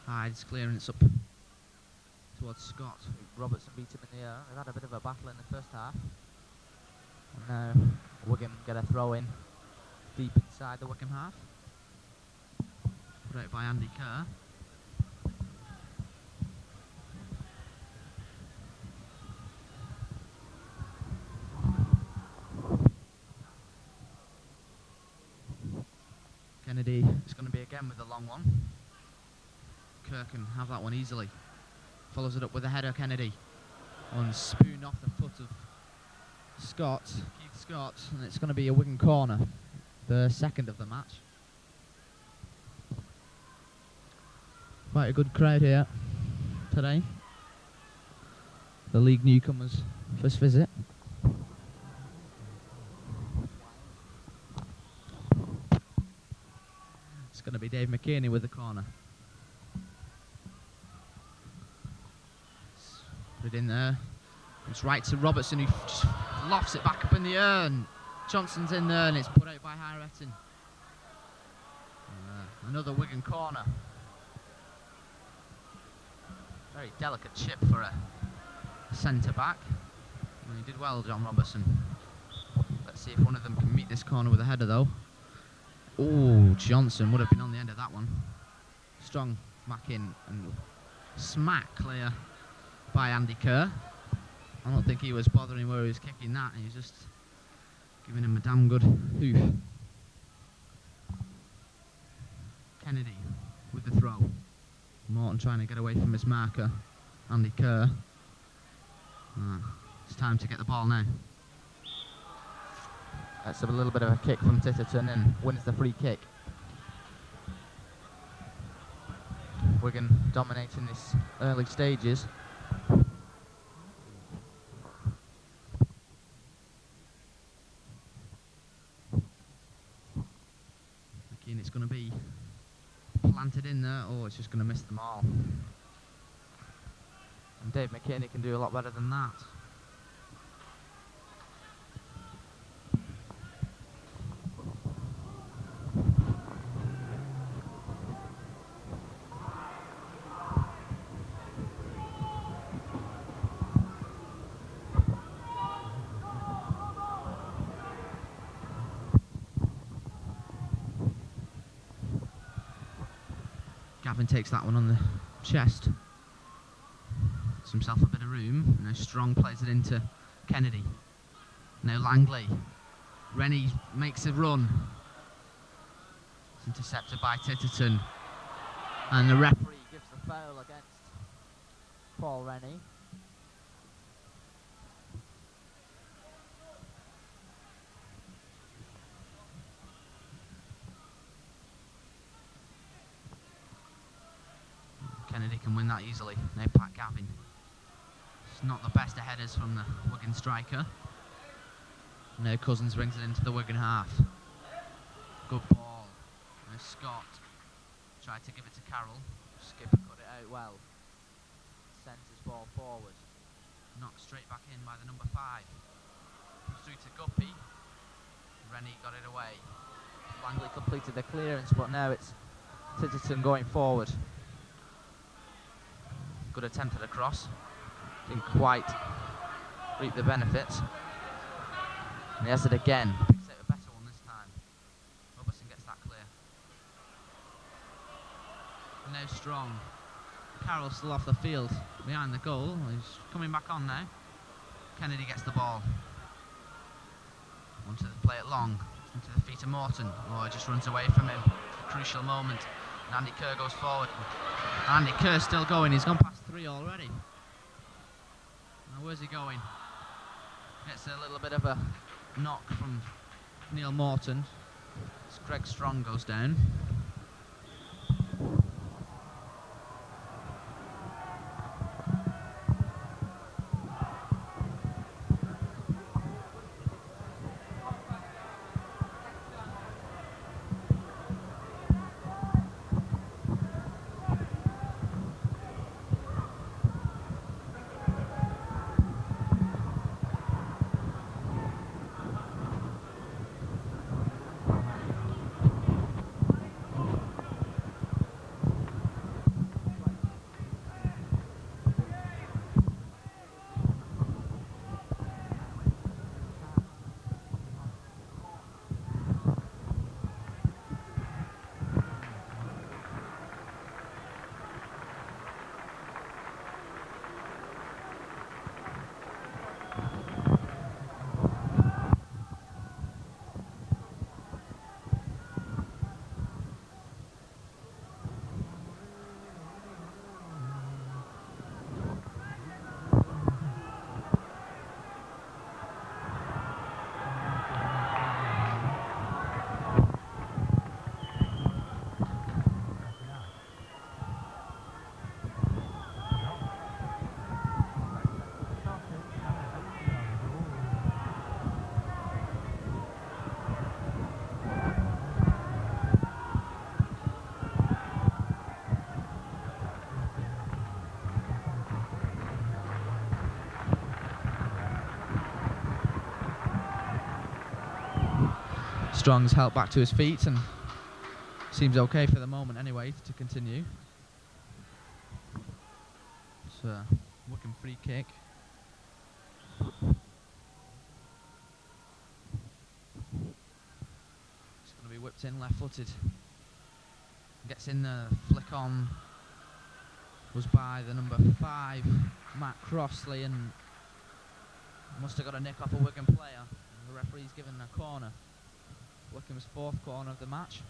Hyde's clearing it up towards Scott. Robertson beat him in the air. They've had a bit of a battle in the first half. And now Wigan get a throw in deep inside the Wycombe half. Put out by Andy Kerr. Kennedy is going to be again with the long one. Kerr can have that one easily. Follows it up with a header, Kennedy. On spoon off the foot of Scott, Keith Scott, and it's going to be a Wigan corner. The second of the match. Quite a good crowd here today. The league newcomers' first visit. It's going to be Dave McKinney with the corner. Put it in there. It's right to Robertson, who just lofts it back up in the air, and Johnson's in there, and it's put out by Hyretton. Another Wigan corner. Very delicate chip for a centre-back. And he did well, John Robertson. Let's see if one of them can meet this corner with a header, though. Oh, Johnson would have been on the end of that one. Strong smack in and smack clear by Andy Kerr. I don't think he was bothering where he was kicking that. He was just giving him a damn good hoof. Kennedy with the throw. Morton trying to get away from his marker, Andy Kerr. It's time to get the ball now. That's a little bit of a kick from Titterton and wins the free kick. Wigan dominating this early stages. Again, it's going to be planted in there, or it's just going to miss them all. And Dave McKinney can do a lot better than that. Gavin takes that one on the chest. Gets himself a bit of room. Now Strong plays it into Kennedy. Now Langley. Rennie makes a run. It's intercepted by Titterton. And the referee gives the foul against Paul Rennie. Kennedy can win that easily. Now Pat Gavin. It's not the best of headers from the Wigan striker. Now Cousins brings it into the Wigan half. Good ball. Now Scott tried to give it to Carroll. Skipper cut it out well. Sends his ball forward. Knocked straight back in by the number 5. Through to Guppy. Rennie got it away. Langley completed the clearance, but now it's Titterton going forward. Good attempt at a cross. Didn't quite reap the benefits. And he has it again. Picks out a better one this time. Robertson gets that clear. And now Strong. Carroll's still off the field behind the goal. He's coming back on now. Kennedy gets the ball. Wants to play it long. Into the feet of Morton. Oh, he just runs away from him. A crucial moment. And Andy Kerr goes forward. Andy Kerr's still going. He's gone past 3 already. Now where's he going? Gets a little bit of a knock from Neil Morton. As Craig Strong goes down. Strong's helped back to his feet and seems okay for the moment anyway to continue. It's a Wycombe free kick. It's going to be whipped in left-footed. Gets in the flick on. Was by the number 5, Matt Crossley, and must have got a nick off a Wigan player. The referee's given a corner. Wycombe's 4th corner of the match.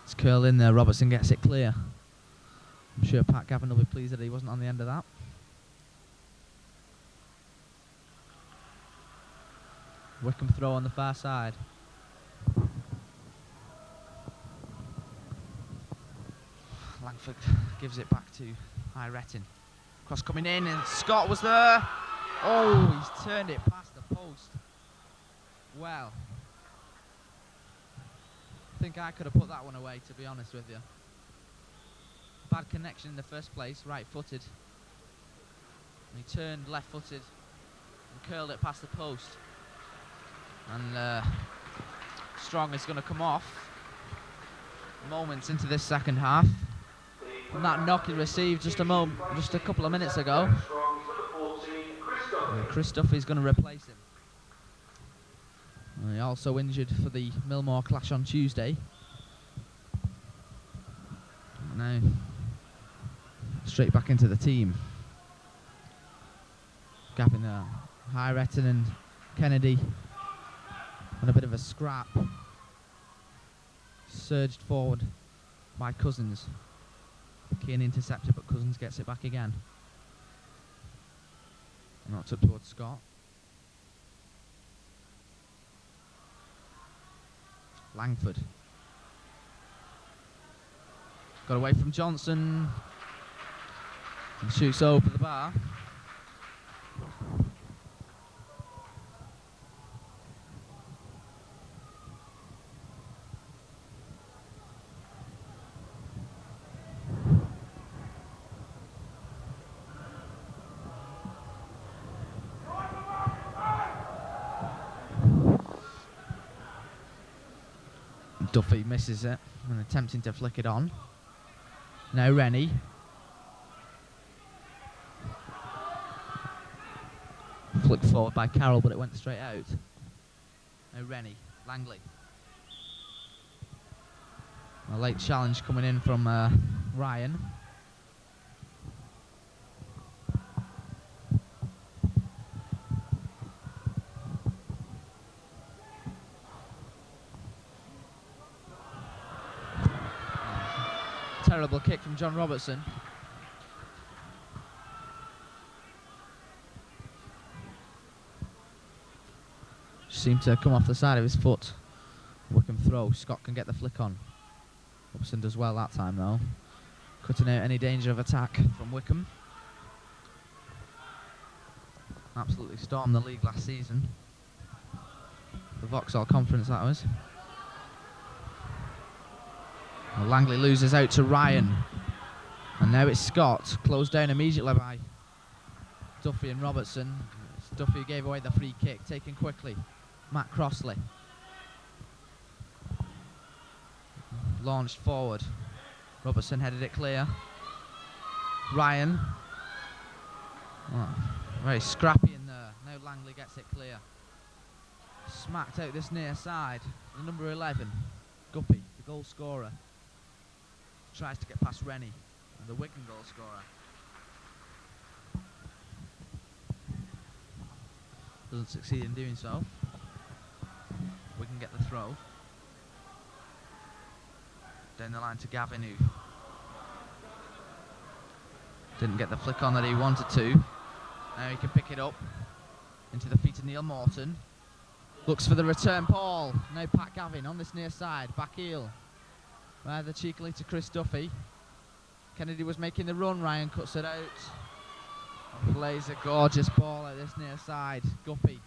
It's curled in there, Robertson gets it clear. I'm sure Pat Gavin will be pleased that he wasn't on the end of that. Wycombe throw on the far side. Langford gives it back to High Retton. Cross coming in and Scott was there. Oh, he's turned it past the post. Well, I think I could have put that one away, to be honest with you. Bad connection in the first place, right-footed. And he turned left-footed and curled it past the post. And Strong is going to come off moments into this second half. And that knock he received just a couple of minutes ago. And Chris Duffy's going to replace him. And he also injured for the Millmore clash on Tuesday. Now straight back into the team. Gap in there. High Retton and Kennedy. And a bit of a scrap. Surged forward by Cousins. Keane intercepted, but Cousins gets it back again. Knocked up towards Scott. Langford. Got away from Johnson. And shoots over the bar. Duffy misses it and attempting to flick it on. Now Rennie. Flicked forward by Carroll, but it went straight out. Now Rennie. Langley. A late challenge coming in from Ryan. Terrible kick from John Robertson. Seemed to come off the side of his foot. Wycombe throw. Scott can get the flick on. Robertson does well that time though. Cutting out any danger of attack from Wycombe. Absolutely stormed the league last season. The Vauxhall Conference, that was. Well, Langley loses out to Ryan. And now it's Scott. Closed down immediately by Duffy and Robertson. It's Duffy who gave away the free kick. Taken quickly. Matt Crossley. Launched forward. Robertson headed it clear. Ryan. Oh, very scrappy in there. Now Langley gets it clear. Smacked out this near side. The number 11. Guppy, the goal scorer. Tries to get past Rennie, the Wigan goal scorer. Doesn't succeed in doing so. Wigan get the throw. Down the line to Gavin, who didn't get the flick on that he wanted to. Now he can pick it up into the feet of Neil Morton. Looks for the return ball. Now Pat Gavin on this near side, back heel. Rather cheekily to Chris Duffy. Kennedy was making the run. Ryan cuts it out. Plays a gorgeous ball at this near side. Guppy.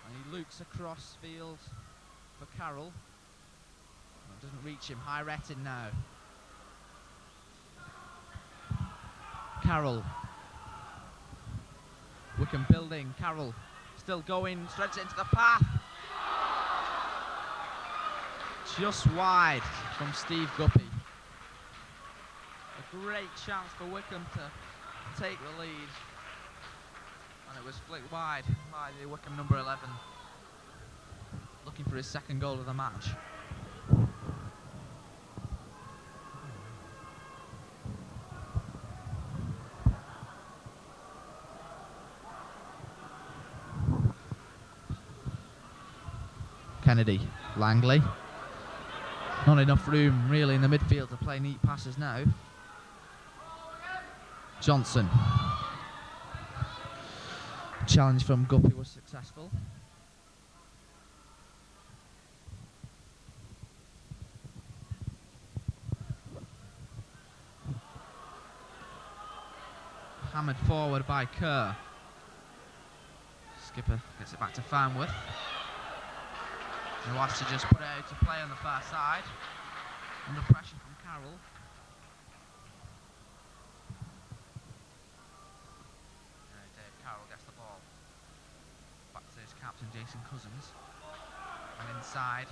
And he loops across field for Carroll. It doesn't reach him. High Retton now. Carroll. Wycombe building. Carroll still going. Stretches it into the path. Just wide from Steve Guppy. A great chance for Wycombe to take the lead. And it was flicked wide by the Wycombe number 11. Looking for his second goal of the match. Kennedy, Langley. Not enough room really in the midfield to play neat passes now. Johnson. Challenge from Guppy was successful. Hammered forward by Kerr. Skipper gets it back to Farnworth. Who has to just put it out to play on the far side. Under pressure from Carroll. Dave Carroll gets the ball. Back to his captain Jason Cousins. And inside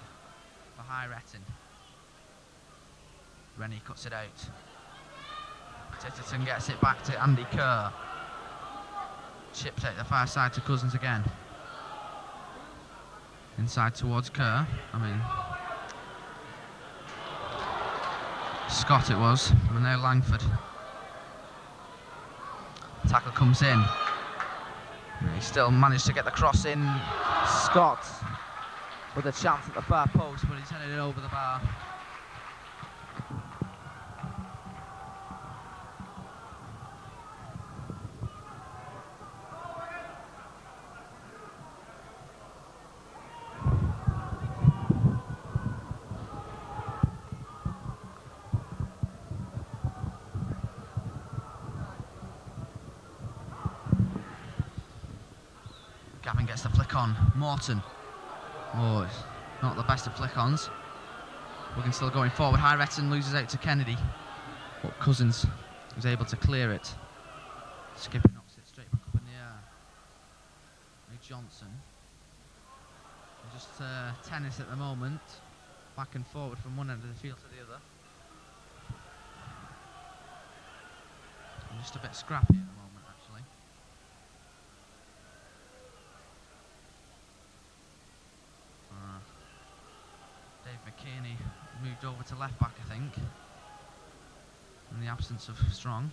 for High Retton. Rennie cuts it out. Titterton gets it back to Andy Kerr. Chipped out the far side to Cousins again. Inside towards Kerr. Scott it was, and now Langford. Tackle comes in. He still managed to get the cross in. Scott with a chance at the far post, but he's headed it over the bar. Gavin gets the flick on. Morton. Oh, it's not the best of flick-ons. Wigan still going forward. High Retton loses out to Kennedy. But Cousins was able to clear it. Skipper knocks it straight back up in the air. Now Johnson. Just tennis at the moment. back and forward from one end of the field to the other. And just a bit scrappy at the moment, actually. Dave McKinney moved over to left back, I think, in the absence of Strong.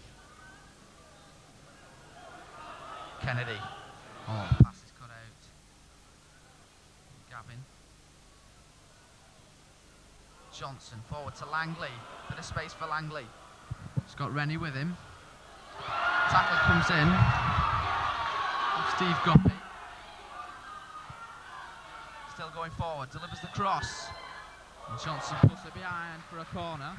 Kennedy. Oh, the pass is cut out. Gavin. Johnson forward to Langley. Bit of space for Langley. He's got Rennie with him. Tackle comes in. Steve Guppy. Still going forward. Delivers the cross. And Johnson puts it behind for a corner.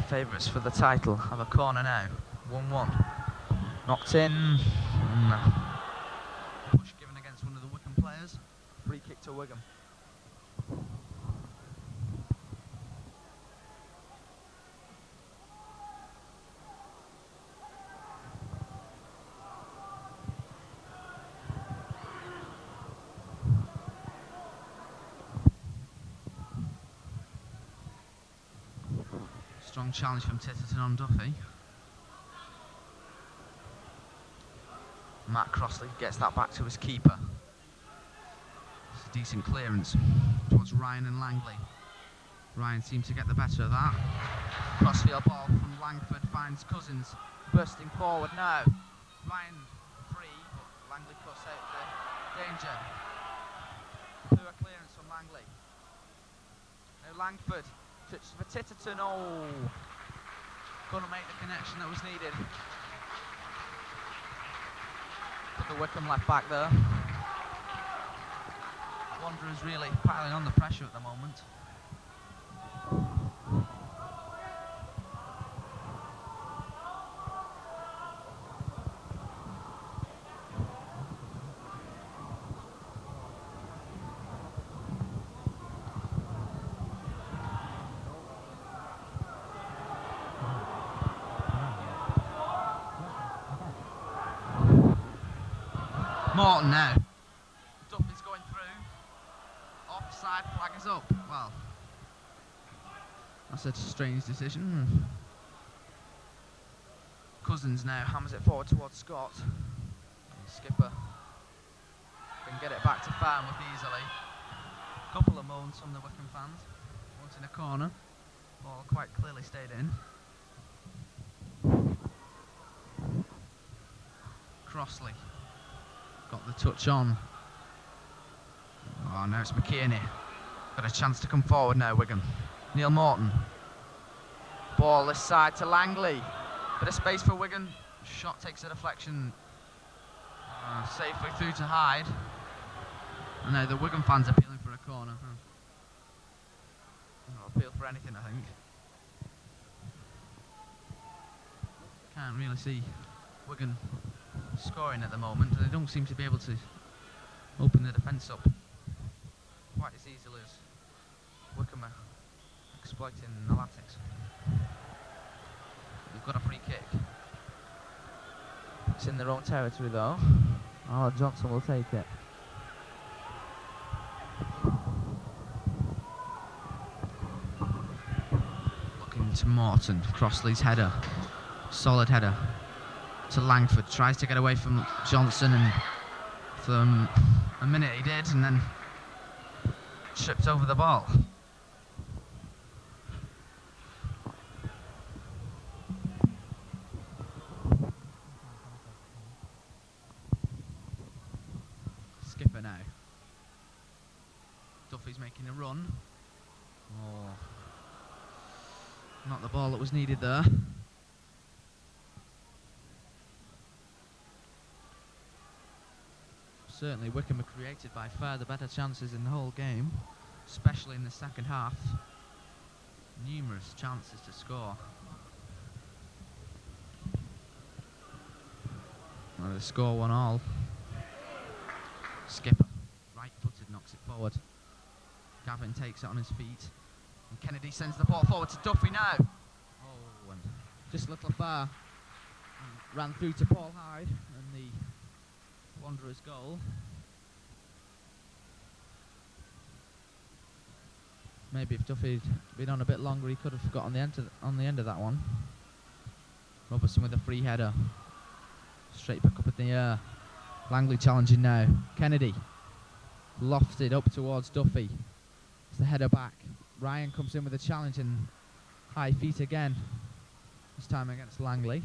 Favourites for the title have a corner now. 1-1. Knocked in. Push given against one of the Wycombe players. Free kick to Wigan. Strong challenge from Titterton on Duffy. Matt Crossley gets that back to his keeper. It's a decent clearance towards Ryan and Langley. Ryan seemed to get the better of that. Crossfield ball from Langford finds Cousins bursting forward now. Ryan free, but Langley cuts out the danger. Poor clearance from Langley. Now Langford. Touches for Titterton. Oh, couldn't make the connection that was needed. But the Wycombe left back there. Wanderers really piling on the pressure at the moment. Morton now. Duffy's going through. Offside, flag is up. Well, that's a strange decision. Cousins now hammers it forward towards Scott. And skipper can get it back to Farmouth easily. Couple of moans from the Wycombe fans. Once in a corner. Ball quite clearly stayed in. Crossley. Got the touch on. Oh, now it's McKinney. Got a chance to come forward now, Wigan. Neil Morton. Ball this side to Langley. Bit of space for Wigan. Shot takes a deflection. Safely through to Hyde. And now the Wigan fans are appealing for a corner. Not appeal for anything, I think. Can't really see Wigan scoring at the moment. They don't seem to be able to open the defence up quite as easily as Wycombe are exploiting the Latics. We've got a free kick. It's in their own territory though. Oh, Johnson will take it. Looking to Morton. Crossley's header. Solid header. To Langford, tries to get away from Johnson, and for a minute he did, and then tripped over the ball. Skipper now. Duffy's making a run. Oh, not the ball that was needed there. Certainly Wycombe are created by far the better chances in the whole game, especially in the second half. numerous chances to score. Well, the score 1-1. Skipper, right-footed, knocks it forward. Gavin takes it on his feet. And Kennedy sends the ball forward to Duffy now. Oh, and just a little far. And ran through to Paul Hyde and the Wanderers' goal. Maybe if Duffy'd been on a bit longer, he could have got on the end of that one. Robertson with a free header. Straight back up in the air. Langley challenging now. Kennedy lofted up towards Duffy. It's the header back. Ryan comes in with a challenge and high feet again. This time against Langley.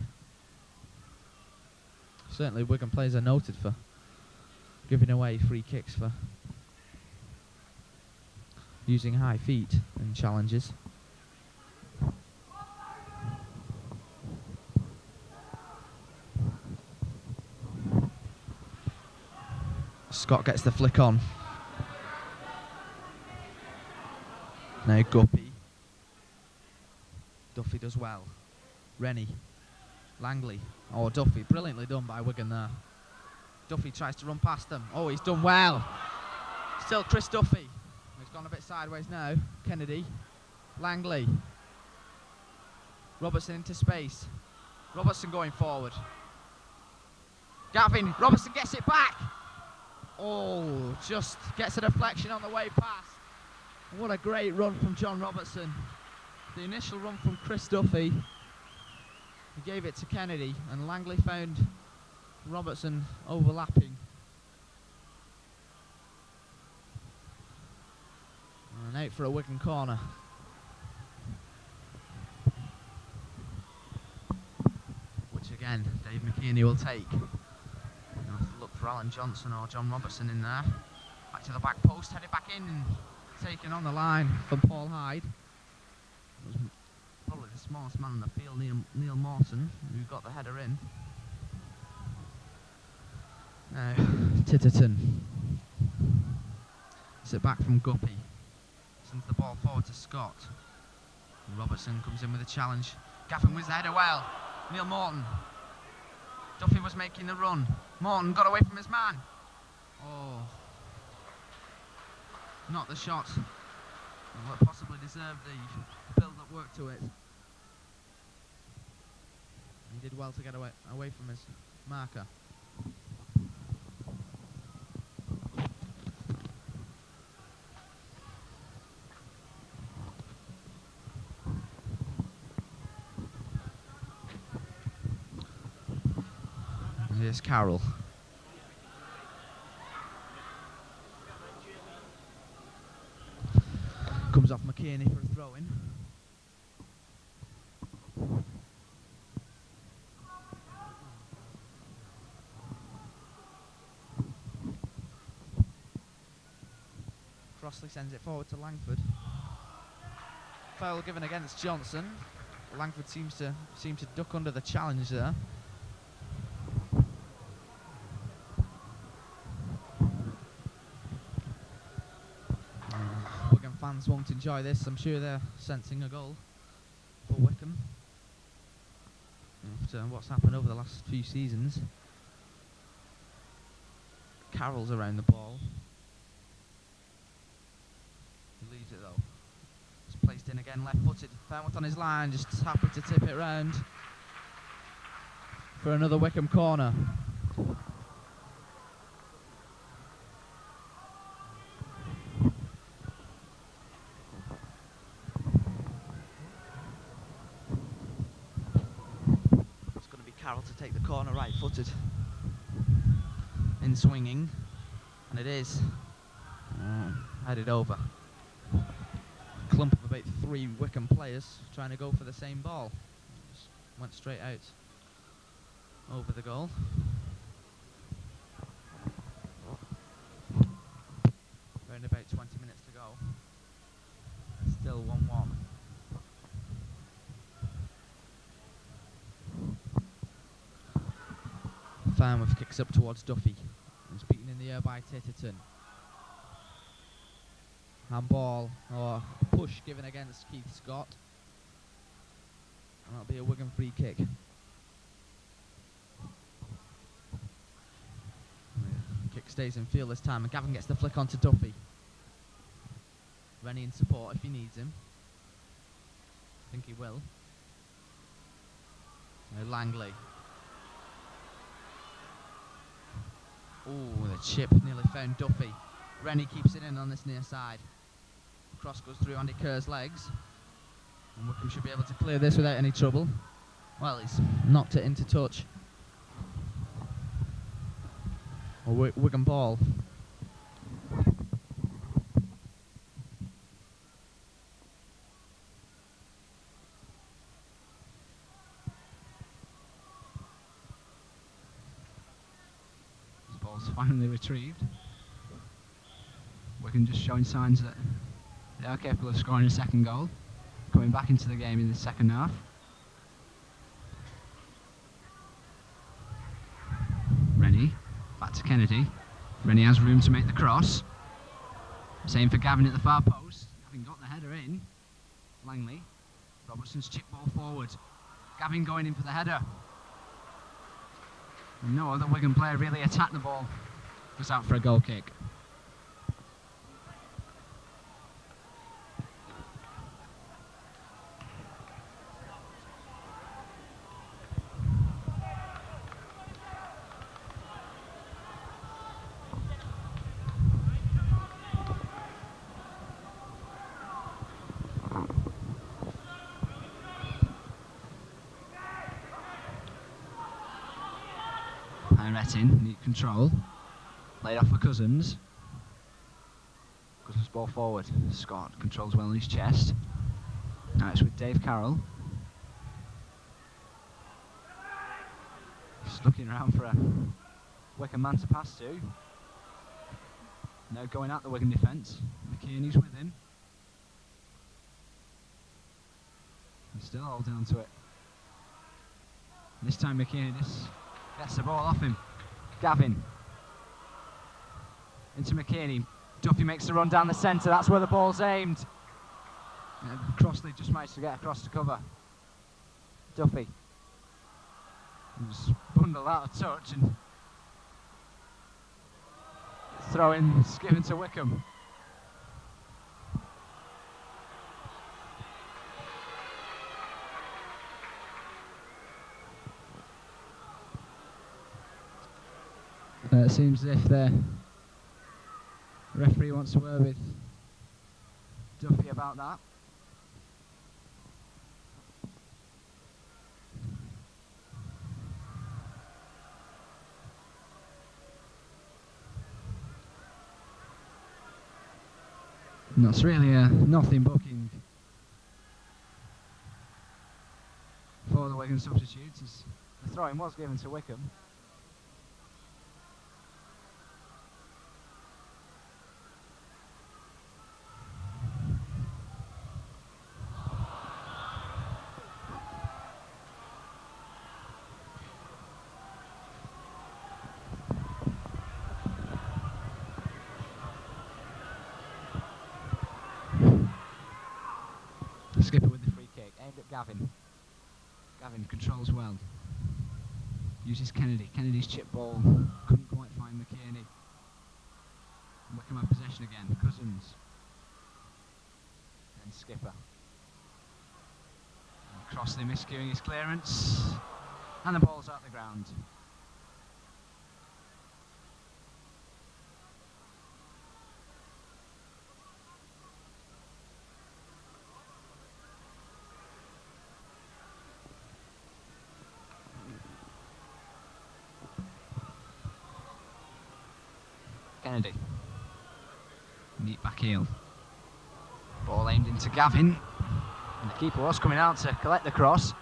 Certainly Wigan players are noted for giving away free kicks, for using high feet in challenges. Scott gets the flick on. Now Guppy. Duffy does well. Rennie. Langley. Oh, Duffy. Brilliantly done by Wigan there. Duffy tries to run past them. Oh, he's done well. Still Chris Duffy. He's gone a bit sideways now. Kennedy. Langley. Robertson into space. Robertson going forward. Gavin. Robertson gets it back. Oh, just gets a deflection on the way past. What a great run from John Robertson. The initial run from Chris Duffy. He gave it to Kennedy, and Langley found Robertson overlapping. And out for a Wigan corner. Which again, Dave McKeaney will take. Look for Alan Johnson or John Robertson in there. Back to the back post, headed back in, and taken on the line from Paul Hyde. It was probably the smallest man in the field, Neil Mawson, who got the header in. Now, Titterton. Sit back from Guppy. Sends the ball forward to Scott. And Robertson comes in with a challenge. Gavin wins the header well. Neil Morton. Duffy was making the run. Morton got away from his man. Oh. Not the shot. Well, possibly deserved the build-up work to it. He did well to get away from his marker. Here's Carroll. Comes off McKeaney for a throw-in. Crossley sends it forward to Langford. Foul given against Johnson. Langford seems to duck under the challenge there. Fans won't enjoy this. I'm sure they're sensing a goal for Wycombe after what's happened over the last few seasons. Carroll's around the ball. He leaves it though. It's placed in again, left-footed. Fairmouth on his line, just happy to tip it round for another Wycombe corner. Carroll to take the corner right-footed in swinging, and it is headed over. Clump of about 3 Wycombe players trying to go for the same ball. Just went straight out over the goal. Around about 20 minutes to go. Still 1-1. Fairmouth kicks up towards Duffy. It's beaten in the air by Titterton. Handball or push given against Keith Scott. And that'll be a Wigan free kick. Kick stays in field this time, and Gavin gets the flick onto Duffy. Rennie in support if he needs him. I think he will. No, Langley. Oh, the chip nearly found Duffy. Rennie keeps it in on this near side. Cross goes through Andy Kerr's legs. And Wycombe should be able to clear this without any trouble. Well, he's knocked it into touch. Wigan ball. This ball's finally retrieved. Wigan just showing signs that they are capable of scoring a second goal. Coming back into the game in the second half. Rennie, back to Kennedy. Rennie has room to make the cross. Same for Gavin at the far post. Gavin got the header in. Langley. Robertson's chip ball forward. Gavin going in for the header. And no other Wigan player really attacked the ball. Was out for a goal kick. Rettin, neat control. Laid off for Cousins. Cousins ball forward. Scott controls well on his chest. Now it's with Dave Carroll. Just looking around for a Wigan man to pass to. Now going at the Wigan defence. McKinney's with him. And still all down to it. This time McKinney gets the ball off him. Gavin. Into McKinney. Duffy makes the run down the centre. That's where the ball's aimed. Crossley just managed to get across to cover. Duffy. He was bundled out of touch and throw-in given to Wycombe. It seems as if the referee wants to word with Duffy about that. And that's really a nothing booking for the Wigan substitutes, as the throw-in was given to Wycombe. Skipper with the free kick, aimed at Gavin. Gavin controls well. Uses Kennedy. Kennedy's chip ball couldn't quite find McKinney. Wycombe have possession again. Cousins. And Skipper. And Crossley miscuing his clearance. And the ball's out the ground. Kennedy. Neat back heel. Ball aimed into Gavin. And the keeper was coming out to collect the cross.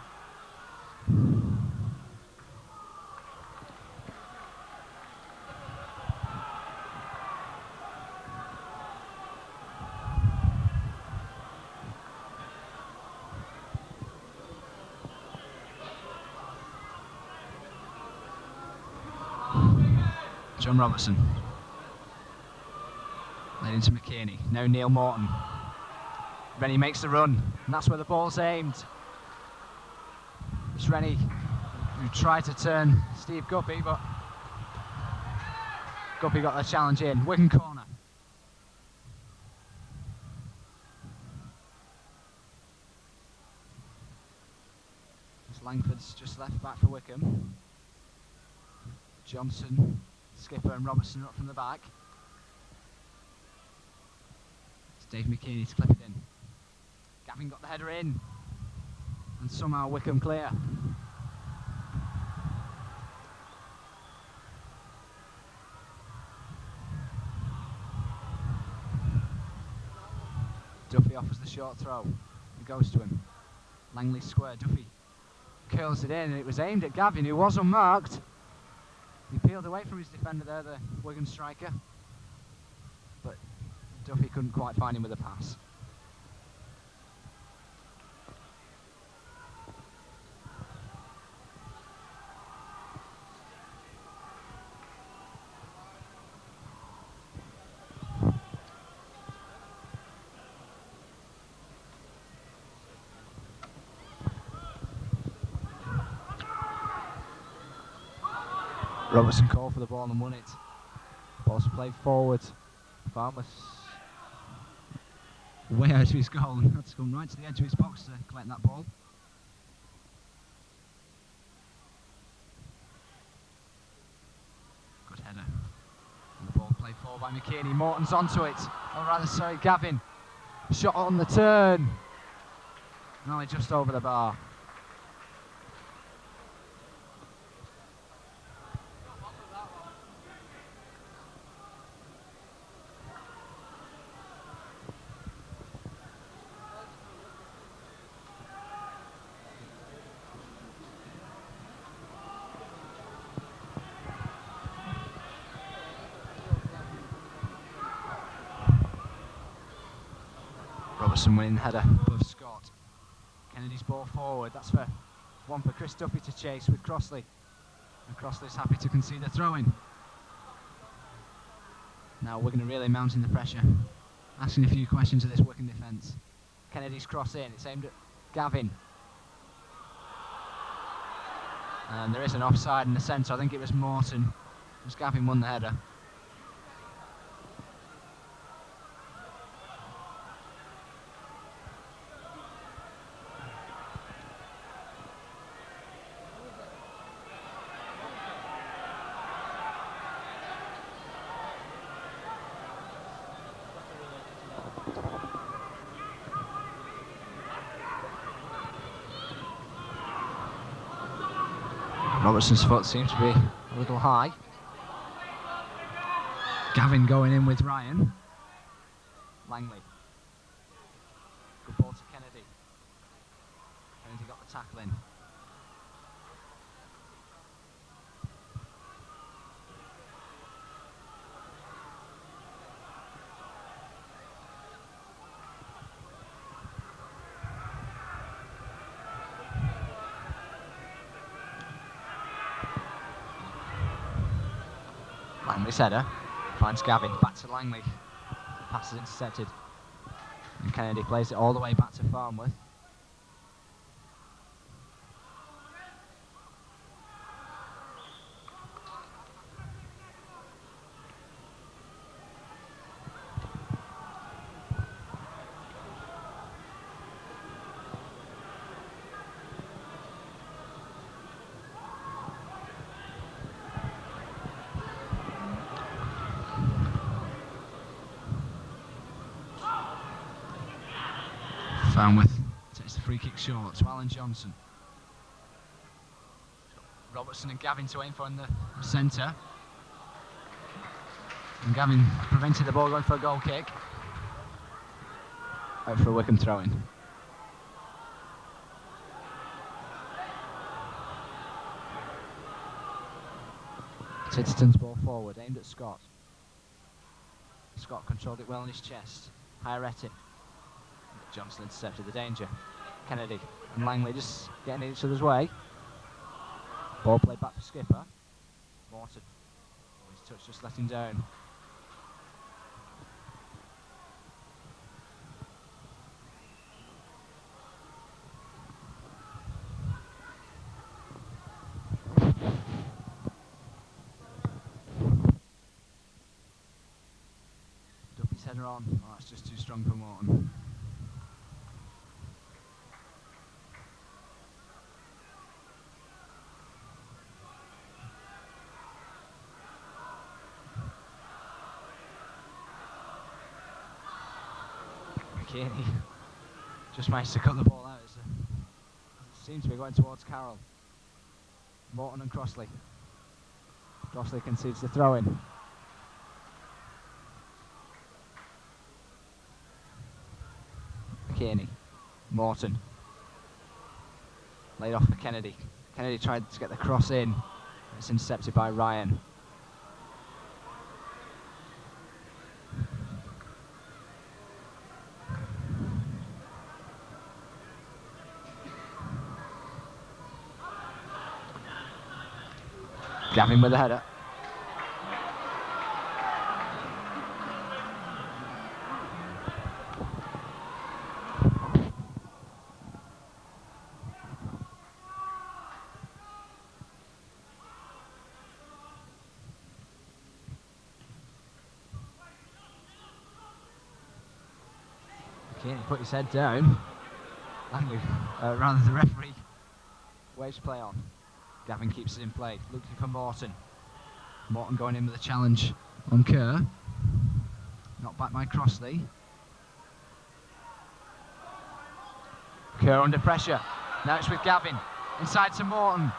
John Robertson. Led into McKinney. Now Neil Morton. Rennie makes the run. And that's where the ball's aimed. It's Rennie who tried to turn Steve Guppy, but Guppy got the challenge in. Wigan corner. Langford's just left back for Wycombe. Johnson, Skipper and Robertson are up from the back. It's Dave McKinney to clip it in. Gavin got the header in. And somehow Wycombe clear. Duffy offers the short throw. It goes to him. Langley square. Duffy curls it in, and it was aimed at Gavin, who was unmarked. He peeled away from his defender there, the Wigan striker. But Duffy couldn't quite find him with a pass. Robertson called for the ball and won it. Ball's played forward. Farmers way out of his goal and had to come right to the edge of his box to collect that ball. Good header. And the ball played forward by McKinney. Morton's onto it. Or rather, sorry, Gavin. Shot on the turn. And only just over the bar. Robertson winning header above Scott. Kennedy's ball forward. That's one for Chris Duffy to chase with Crossley. And Crossley's happy to concede a throw-in. Now Wigan are really mounting the pressure. Asking a few questions of this Wigan defence. Kennedy's cross in. It's aimed at Gavin. And there is an offside in the centre. I think it was Morton. As Gavin won the header. Robertson's foot seems to be a little high. Gavin going in with Ryan. Langley. Good ball to Kennedy. Kennedy got the tackle in. Langley's header finds Gavin, back to Langley. The pass is intercepted. And Kennedy plays it all the way back to Farnworth. Farnworth takes the free kick short to Alan Johnson. Robertson and Gavin to aim for in the centre. And Gavin prevented the ball going for a goal kick. Out for a Wycombe throw-in. Titterton's ball forward, aimed at Scott. Scott controlled it well on his chest. Hieretti. Johnson intercepted the danger. Kennedy and Langley just getting in each other's way. Ball played back for Skipper. Morton. His touch just let him down. header on. Oh, that's just too strong for Morton. McKinney just managed to cut the ball out. It seems to be going towards Carroll. Morton and Crossley. Crossley concedes the throw in. McKinney. Morton. Laid off for Kennedy. Kennedy tried to get the cross in. It's intercepted by Ryan. Gavin with the header. McKinney put his head down. Langley, rather the referee, waves play on. Gavin keeps it in play, looking for Morton. Morton going in with a challenge on Kerr. Not back by Crossley. Kerr under pressure. Now it's with Gavin. Inside to Morton.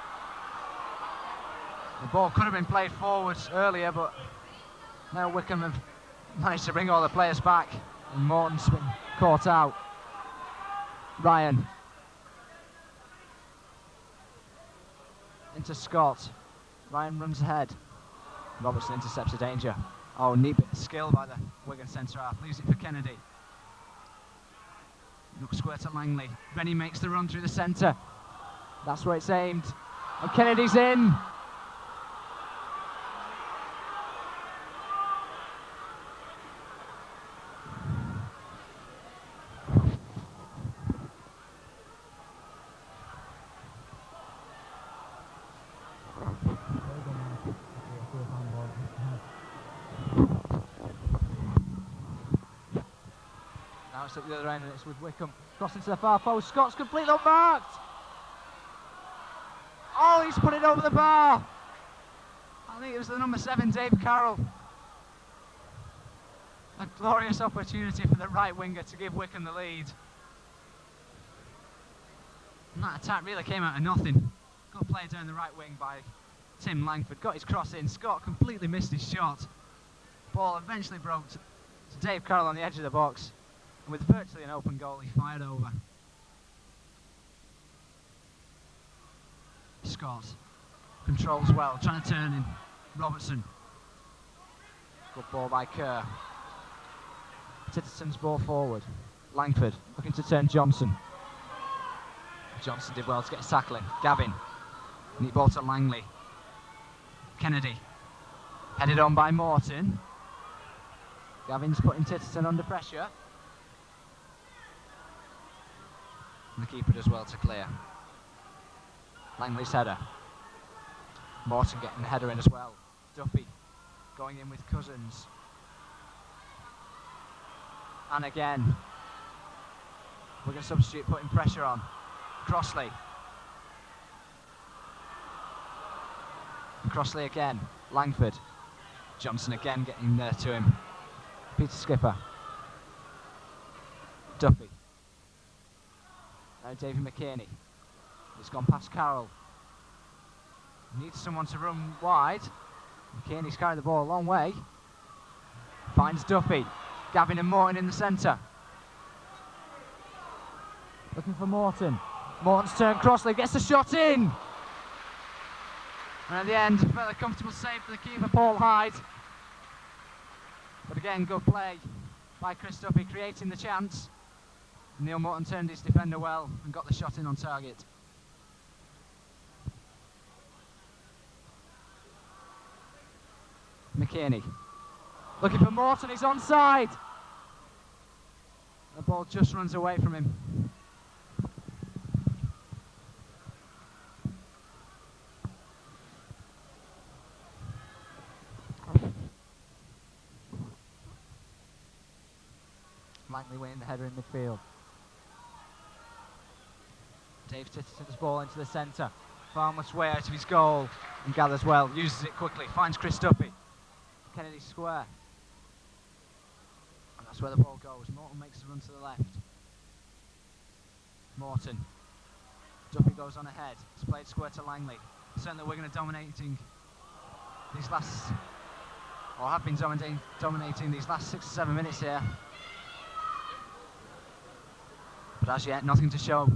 The ball could have been played forwards earlier, but now Wycombe have managed to bring all the players back. And Morton's been caught out. Ryan. Into Scott. Ryan runs ahead. Robertson intercepts a danger. Oh, neat bit of skill by the Wigan centre half. Leaves it for Kennedy. Looks square to Langley. Rennie makes the run through the centre. That's where it's aimed. And Kennedy's in. Now it's at the other end and it's with Wycombe. Crossing to the far post. Scott's completely unmarked. Oh, he's put it over the bar. I think it was the number 7, Dave Carroll. A glorious opportunity for the right winger to give Wycombe the lead. And that attack really came out of nothing. Good play down the right wing by Tim Langford. Got his cross in. Scott completely missed his shot. Ball eventually broke to Dave Carroll on the edge of the box. And with virtually an open goal, he fired over. Scott controls well, trying to turn in. Robertson. Good ball by Kerr. Titterson's ball forward. Langford looking to turn Johnson. Johnson did well to get his tackling. Gavin. Neat ball to Langley. Kennedy. Headed on by Morton. Gavin's putting Titterson under pressure. And the keeper does well to clear. Langley's header. Morton getting the header in as well. Duffy going in with Cousins. And again. We're going to substitute, putting pressure on. Crossley. Crossley again. Langford. Johnson again getting there to him. Peter Skipper. Duffy. Now David McKinney. He's gone past Carroll. Needs someone to run wide. McKinney's carried the ball a long way. Finds Duffy. Gavin and Morton in the centre. Looking for Morton. Morton's turn. Crossley gets the shot in. And at the end, a fairly comfortable save for the keeper, Paul Hyde. But again, good play by Chris Duffy, creating the chance. Neil Morton turned his defender well and got the shot in on target. McKinney. Looking for Morton, he's onside. The ball just runs away from him. Langley winning the header in midfield. Dave Titterton's ball into the centre. Farmless way out of his goal and gathers well, uses it quickly, finds Chris Duffy. Kennedy Square. And that's where the ball goes. Morton makes a run to the left. Morton. Duffy goes on ahead. It's played square to Langley. Certainly Wigan are dominating these last, or have been dominating these last 6 or 7 minutes here. But as yet, nothing to show.